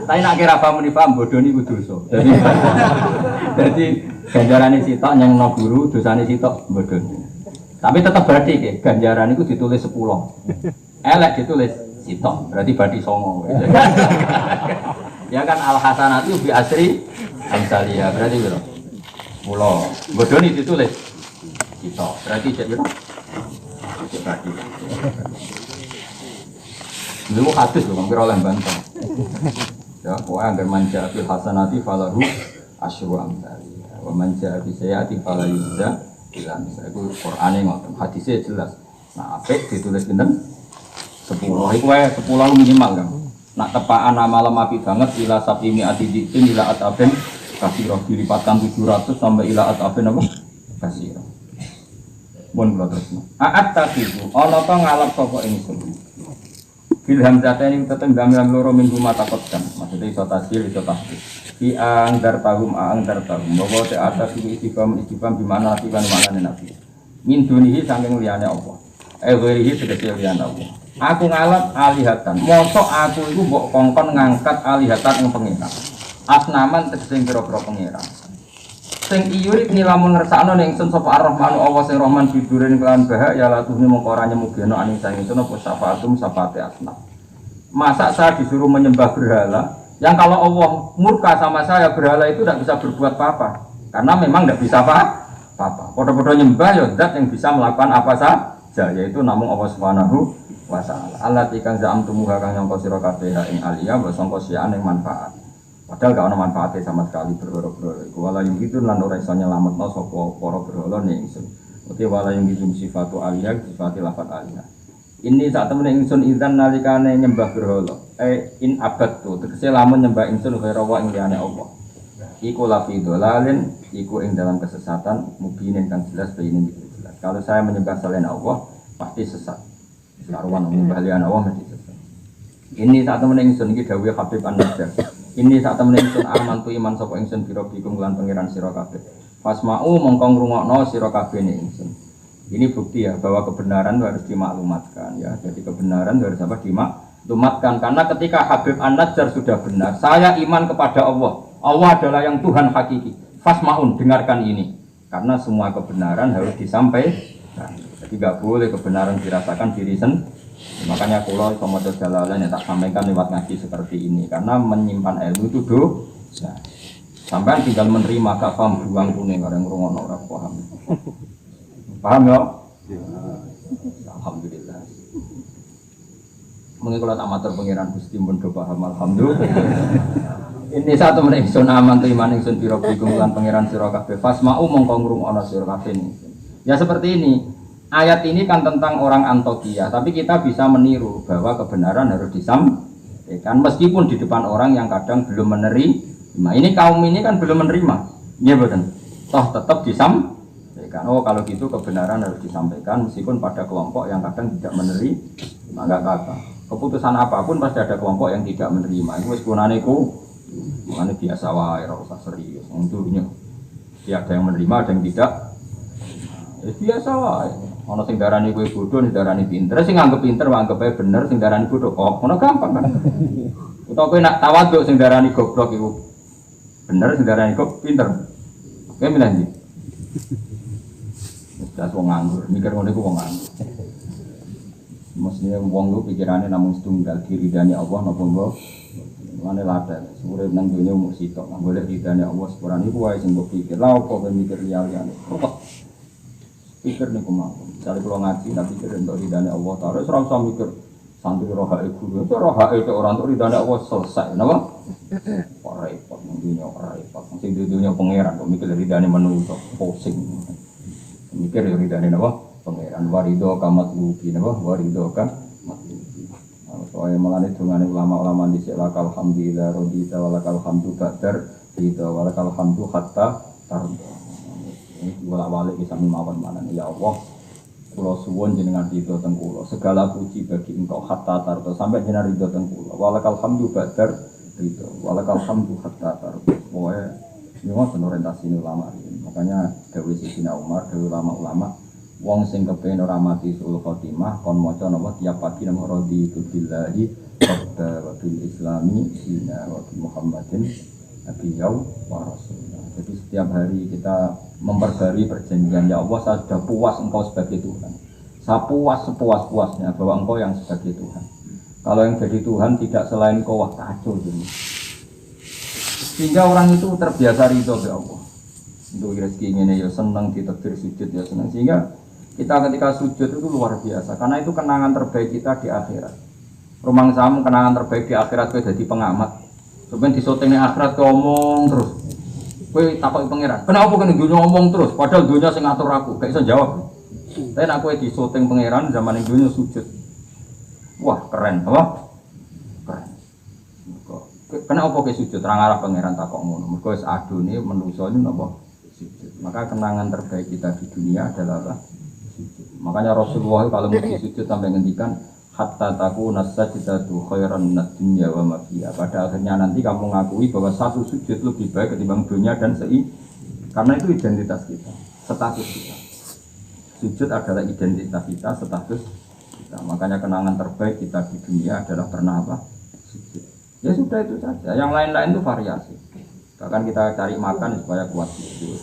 Tapi nak kira paham muni paham bodoh niku dosa. Jadi ganjarane sitok nyenengno guru, dosane sitok bodoh. Tapi tetap berarti ke ganjaran itu ditulis 10. Elek ditulis sitok, berarti berarti songo. Ya kan al hasanatu bi asri amsaliyah, berarti piro? 10. Bodoh ini ditulis sitok, berarti cek piro? Cek berarti. Ini hadis loh, hampir oleh bantah. Ya, pokoknya agar manja bil hasanati falahu asyru amsaliyah, wa manja bi sayyiati fala yujza illa misal. Itu Qur'ane ngoten, hadisnya jelas. Nah, apik ditulis pinten? 10. Iku wae 10 minimal kan. Nak tepaan malam api banget ila sapimi atidin ila ataben kasiro dilipatkan 700 sampai ila ataben apa? Kasiro. Mun kula terusno. Aat taqifu ana ta ngalap sapa ingsun. Fil hamzatani tetenggam loro min rumah takotkan. Maksudnya iso tasir iso tahdir. Fi angdar tahum bahwa te atas istifham di mana arti kan maknane nabi. Min dunihi saking liyane Allah. Wirihi tegese liyane Allah. Aku ngalap alihatan. Mosok aku iku mbok kongkon ngangkat alihatan ing pengiran. Asnaman tegese pira-pira pengiran. Sing iyurik nilamun ngersakno ning ingsun sapa Ar-Rahmanu Allah sing Rahman bidurin kelan bahak ya latuhne mongko ora nyemugeno aning sang ingsun apa syafatum syafate asna. Masa saya disuruh menyembah berhala yang kalau Allah murka sama saya berhala itu tidak bisa berbuat apa-apa karena memang tidak bisa apa-apa. Podo-podo nyembah ya zat yang bisa melakukan apa saja yaitu namung Allah Subhanahu wa ta'ala. Allah tikang za'amtumuha kang nyangka sira kabeh ing aliyah wa sangka sian ing manfaat. Padahal gak ada manfaatnya sama sekali berhala-berhala. Wala yung gitu lan ora iso nyelametno sapa para berhala ning ingsun. Oke wala yung gitu sifatu aliyah sifati lafat aliyah. Ini saat temen ingsun izan nalikane nyembah berhala. In abad tu tegese lamun nyembah ingsun kaya wa ing liyane Allah. Iku lafi dolalin, iku ing dalam kesesatan mubinin kang jelas bayine jelas. Kalau saya menyembah selain Allah pasti sesat. Karuan menyembah liyane Allah mesti sesat. Ini saat temen ingsun iki dawuh Habib An-Najjar. Ini saat temen ingsun amantu iman sapa ingsun biro bikum lan pangeran sira kabeh. Fasma'u mongko ngrungokno sira kabeh ning ingsun. Ini bukti ya bahwa kebenaran itu harus dimaklumatkan ya. Jadi kebenaran itu harus apa dimaklumatkan karena ketika Habib An-Najjar sudah benar, saya iman kepada Allah. Allah adalah yang Tuhan hakiki. Fasma'un dengarkan ini. Karena semua kebenaran harus disampaikan. Jadi enggak boleh kebenaran dirasakan diri sendiri. Makanya kalau komodo jalalan yang tak sampaikan lewat ngaji seperti ini karena menyimpan ilmu itu dosa. Sampai tinggal menerima gak paham buang kuning orang ngrungokno ora paham. Paham ya? Alhamdulillah. Mungkin kalau amatur pengiran Gusti pun do paham alhamdulillah. Ini satu meneh ingsun aman tu iman ingsun pira bikum lan pangeran sira kabeh fasma'u mongko ngrungokno sira kabeh. Ya seperti ini. Ayat ini kan tentang orang Antokia, tapi kita bisa meniru bahwa kebenaran harus disampaikan meskipun di depan orang yang kadang belum menerima. Ini kaum ini kan belum menerima, ya betul. Toh tetap disampaikan. Oh kalau gitu kebenaran harus disampaikan meskipun pada kelompok yang kadang tidak menerima. Enggak apa. Keputusan apapun pasti ada kelompok yang tidak menerima. Itu sekunane ku, makanya biasa wae, ora usah serius. Untuknya, ya ada yang menerima, ada yang tidak. Ya biasa wae. Ono sing darani kowe bodoh, sing darani pinter, sing nganggep pinter, nganggep ae bener, sing darani bodoh kok. Ngono gampang kan. Utawa kowe nak tawaduk sing darani goblok iku bener, sing darani kok pinter. Kowe milih ndi? Wis wong nganggur, mikir ngono iku wong nganggur. Mestinya wong lu pikirane namung setunggal diridani Allah napa mbok. Mane laten, urip nang dunya mung sitok, nang golek ridane Allah sepurane iku wae sing mbok pikir. Lah opo kowe mikir liya-liyane. Pikir nih kemana? Misalnya kalau ngaji, tapi pikir untuk ridhani Allah Ta'ala serang sama mikir santri roha'i guru itu roha'i itu orang untuk ridhani Allah selesai kenapa? Kok repot, dunia repot masih di dunia pangeran, kok mikir ridhani manusia, pusing mikir ridhani apa? pangeran warido kamat lubi napa warido kamat lubi. Soale mengane dungane ulama-ulama dhisik lakal hamdulillah radita walakal hamdu badar kita walakal hamdu hatta tarda. Ini bolak-balik bisa mawon manane ya Allah. Kula suwun jenengan ridho teng kula. Segala puji bagi Engkau hatta tarda sampai jenengan ridho teng kula. Walakal hamdu badar ridho walakal hamdu hatta tarda. Pokoke ini wonten orientasi ulama ini. Makanya dawuh Sayyidina Umar, dawuh ulama-ulama wong sing kepengin ora mati sul khotimah kon maca napa tiap pagi nang raditu billahi wa bil islami dina wa bi Muhammadin nabiyyu wa rasulullah. Jadi setiap hari kita memperbarui perjanjian ya Allah saya sudah puas Engkau sebagai Tuhan. Saya puas sepuas-puasnya bahwa Engkau yang sebagai Tuhan. Kalau yang jadi Tuhan tidak selain Engkau wah kacau jadi. Sehingga orang itu terbiasa ridho ya Allah. Untuk rezeki ini ya senang ditakdir sujud ya senang sehingga kita ketika sujud itu luar biasa karena itu kenangan terbaik kita di akhirat. Rumang samu kenangan terbaik di akhirat kowe dadi pengamat. Sampeyan disoting ning akhirat kowe omong terus. Kowe takoki pangeran, "Kenapa kene dunya omong terus padahal dunya sing ngatur aku?" Gak iso jawab. Tapi nek kowe disoting pangeran zaman ning dunya sujud. Wah, keren, apa? Keren. Kenapa kowe sujud ra ngarep pangeran takok ngono? Mergo wis adune manusa ini napa sujud. Maka kenangan terbaik kita di dunia adalah apa? Makanya Rasulullah kalau mau sujud sampai ngendikan hatta takuna sajdatu khairan minad dunya wa ma fiha. Pada akhirnya nanti kamu ngakui bahwa satu sujud lebih baik ketimbang dunia dan karena itu identitas kita, status kita. Sujud adalah identitas kita, status kita. Makanya kenangan terbaik kita di dunia adalah pernah apa? Sujud. Ya sudah itu saja. Yang lain-lain itu variasi. Bahkan kita cari makan supaya kuat sujud.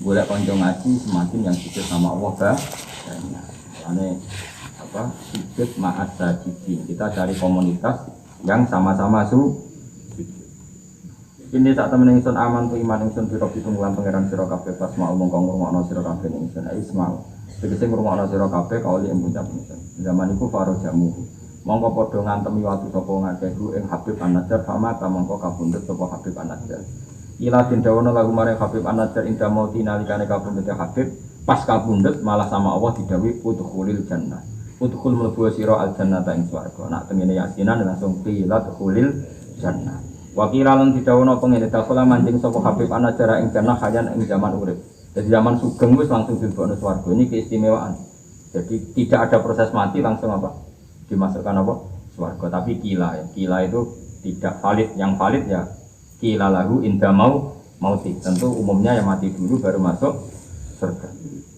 Boleh konco ngaji semakin yang sujud sama Allah banyak. Ini apa? Sujud ma'at sajidin. Kita cari komunitas yang sama-sama sujud. Ini saat temen ingsun aman tu iman ingsun biro pitunggulan pangeran sira kabeh pas mau mongko ngrungokno sira kabeh ingsun ismal. Tegese ngrungokno sira kabeh kauli ing ngucap ingsun. Zaman iku faro jamu. Mongko padha ngantemi watu sapa ngakehu ing Habib An-Najjar fama mongko kabundut sapa Habib An-Najjar. Ila dindawono lagu maring Habib An-Najjar inda mauti nalikane kabundut Habib pas kabundut malah sama Allah didhawuhi udkhulil jannah. Udkhul mlebu sira al jannata ing swarga. Nak tengene yasinan langsung qila udkhulil jannah. Wa qila lan didhawono pengene dakhala manjing sapa Habib An-Najjar ing jannah hayan ing zaman urip. Jadi zaman sugeng wis langsung dilebokno swarga. Ini keistimewaan. Jadi tidak ada proses mati langsung apa? Dimasukkan apa? Swarga. Tapi qila ya. Qila itu tidak valid. Yang valid ya qila lahu inda mauti. Tentu umumnya yang mati dulu baru masuk surga.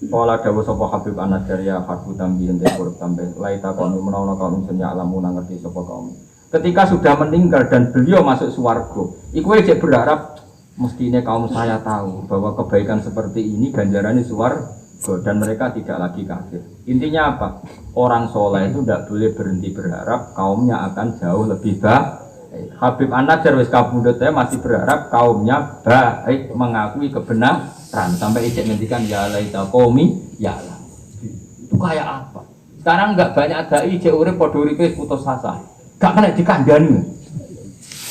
Qala dawuh sapa Habib An-Najjar ya harbu tambihin de huruf tambah laita kaum menawa kaum sunya alamu ngerti sapa kaum. Ketika sudah meninggal dan beliau masuk swarga, iku cek berharap mestinya kaum saya tahu bahwa kebaikan seperti ini ganjarannya swarga dan mereka tidak lagi kafir. Intinya apa? Orang soleh itu tidak boleh berhenti berharap kaumnya akan jauh lebih baik. Habib An-Najjar wis kabundut masih berharap kaumnya baik mengakui kebenaran sampai ijek ngendikan ya laita qaumi ya lah. Itu kayak apa? Sekarang enggak banyak dai ijek urip padha uripe putus asa. Gak kena dikandani.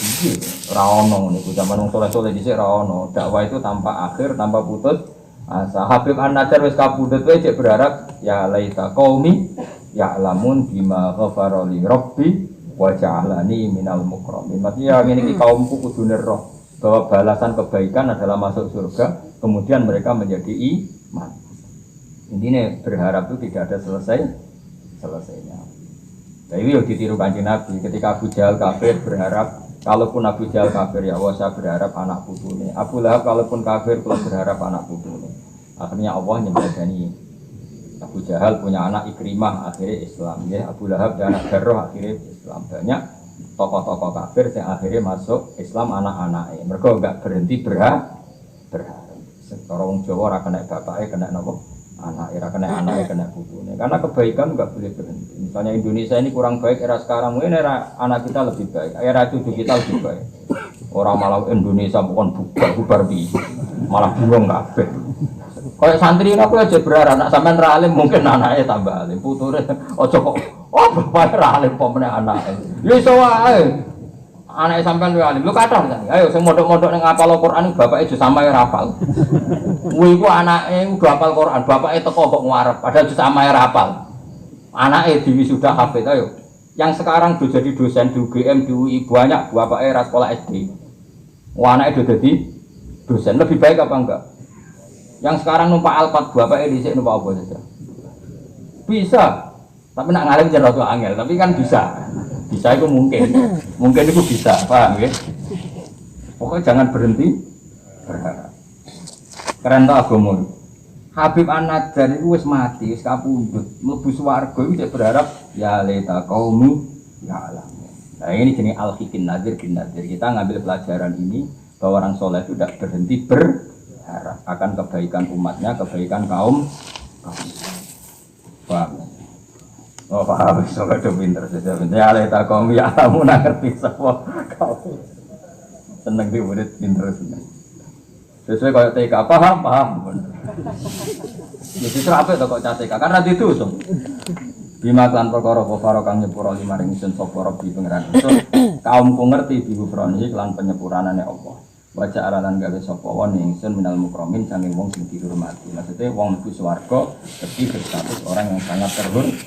Iki ora ono niku zaman wong saleh-saleh dhisik ora ono. Dakwah itu tanpa akhir, tanpa putus asa. Habib An-Najjar wis kabundut ijek berharap ya laita qaumi ya lamun bima ghafara li rabbi wa ja'alani minal mukramin. Maksudnya ngene iki kaumku kudu roh bahwa balasan kebaikan adalah masuk surga, kemudian mereka menjadi iman. Intinya berharap itu tidak ada selesainya. Tapi itu ditiru Kanjeng Nabi ketika Abu Jahal kafir berharap, kalaupun Abu Jahal kafir ya Allah saya berharap anak putune. Abu Lahab kalaupun kafir kalau berharap anak putune. Akhirnya Allah nyembadani Abu Jahal punya anak Ikrimah akhirnya Islam ya. Abu Lahab punya anak Jarrah akhirnya Islam. Banyak tokoh-tokoh kafir yang akhirnya masuk Islam anak-anaknya. Mereka enggak berhenti berharap. Orang Jawa ora kena bapaknya kena nopo anak, era kena anaknya kena putune. Karena kebaikan enggak boleh berhenti. Misalnya Indonesia ini kurang baik era sekarang, mungkin era anak kita lebih baik, era cucu kita lebih baik. Orang malah Indonesia bukan bubar bi, malah bingung kabeh. Kayak santri aku aja berharap anak sampean ra alim mungkin anaknya tambah alim, puture aja kok bapak ra alim pomene anake. Ya iso wae. Anake sampean luwih alim. Lu kathah kan. Ayo sing mondok-mondok ning ngapal Al-Qur'an bapake aja sampe hafal. Kuwi ku anake udah hafal Quran, bapake teko kok ngarep, padahal jus amae ra hafal. Anake diwisuda hafid ayo. Yang sekarang udah jadi dosen di UGM, di UI banyak bapake ra sekolah SD. Anake udah jadi dosen, lebih baik apa enggak? Yang sekarang numpak Alphard bapake dhisik numpak apa saja. Bisa. Tapi nak ngalim jangan rada angel, tapi kan bisa. Bisa itu mungkin. Mungkin itu bisa, paham ya? Pokoknya jangan berhenti berharap. Keren tak agama. Habib An-Najjar itu wis mati, wis kapundhut, mlebu swarga iku cek berharap ya leta qaumi ya alam. Nah ini jenis al-hikin nadir bin nadir. Kita ngambil pelajaran ini bahwa orang soleh itu tidak berhenti berharap akan kebaikan umatnya, kebaikan kaum. Paham? Oh paham, soalnya udah pinter saja. Ya leta qaumi ya alam, nak ngerti sapa kau. Seneng di murid pinter seneng. Sesuai kayak TK, paham? Ya justru apa itu kok TK? Karena itu so. Bima klan perkara karo kang nyepuro limaring ingsun sapa Rabbi pangeran. Kaumku ngerti bihufroni klan penyepuranane Allah. Baca aralan gawe sapa wong ingsun minal mukramin sange wong sing dihormati. Maksudnya wong mlebu swarga dadi berstatus orang yang sangat terhormat.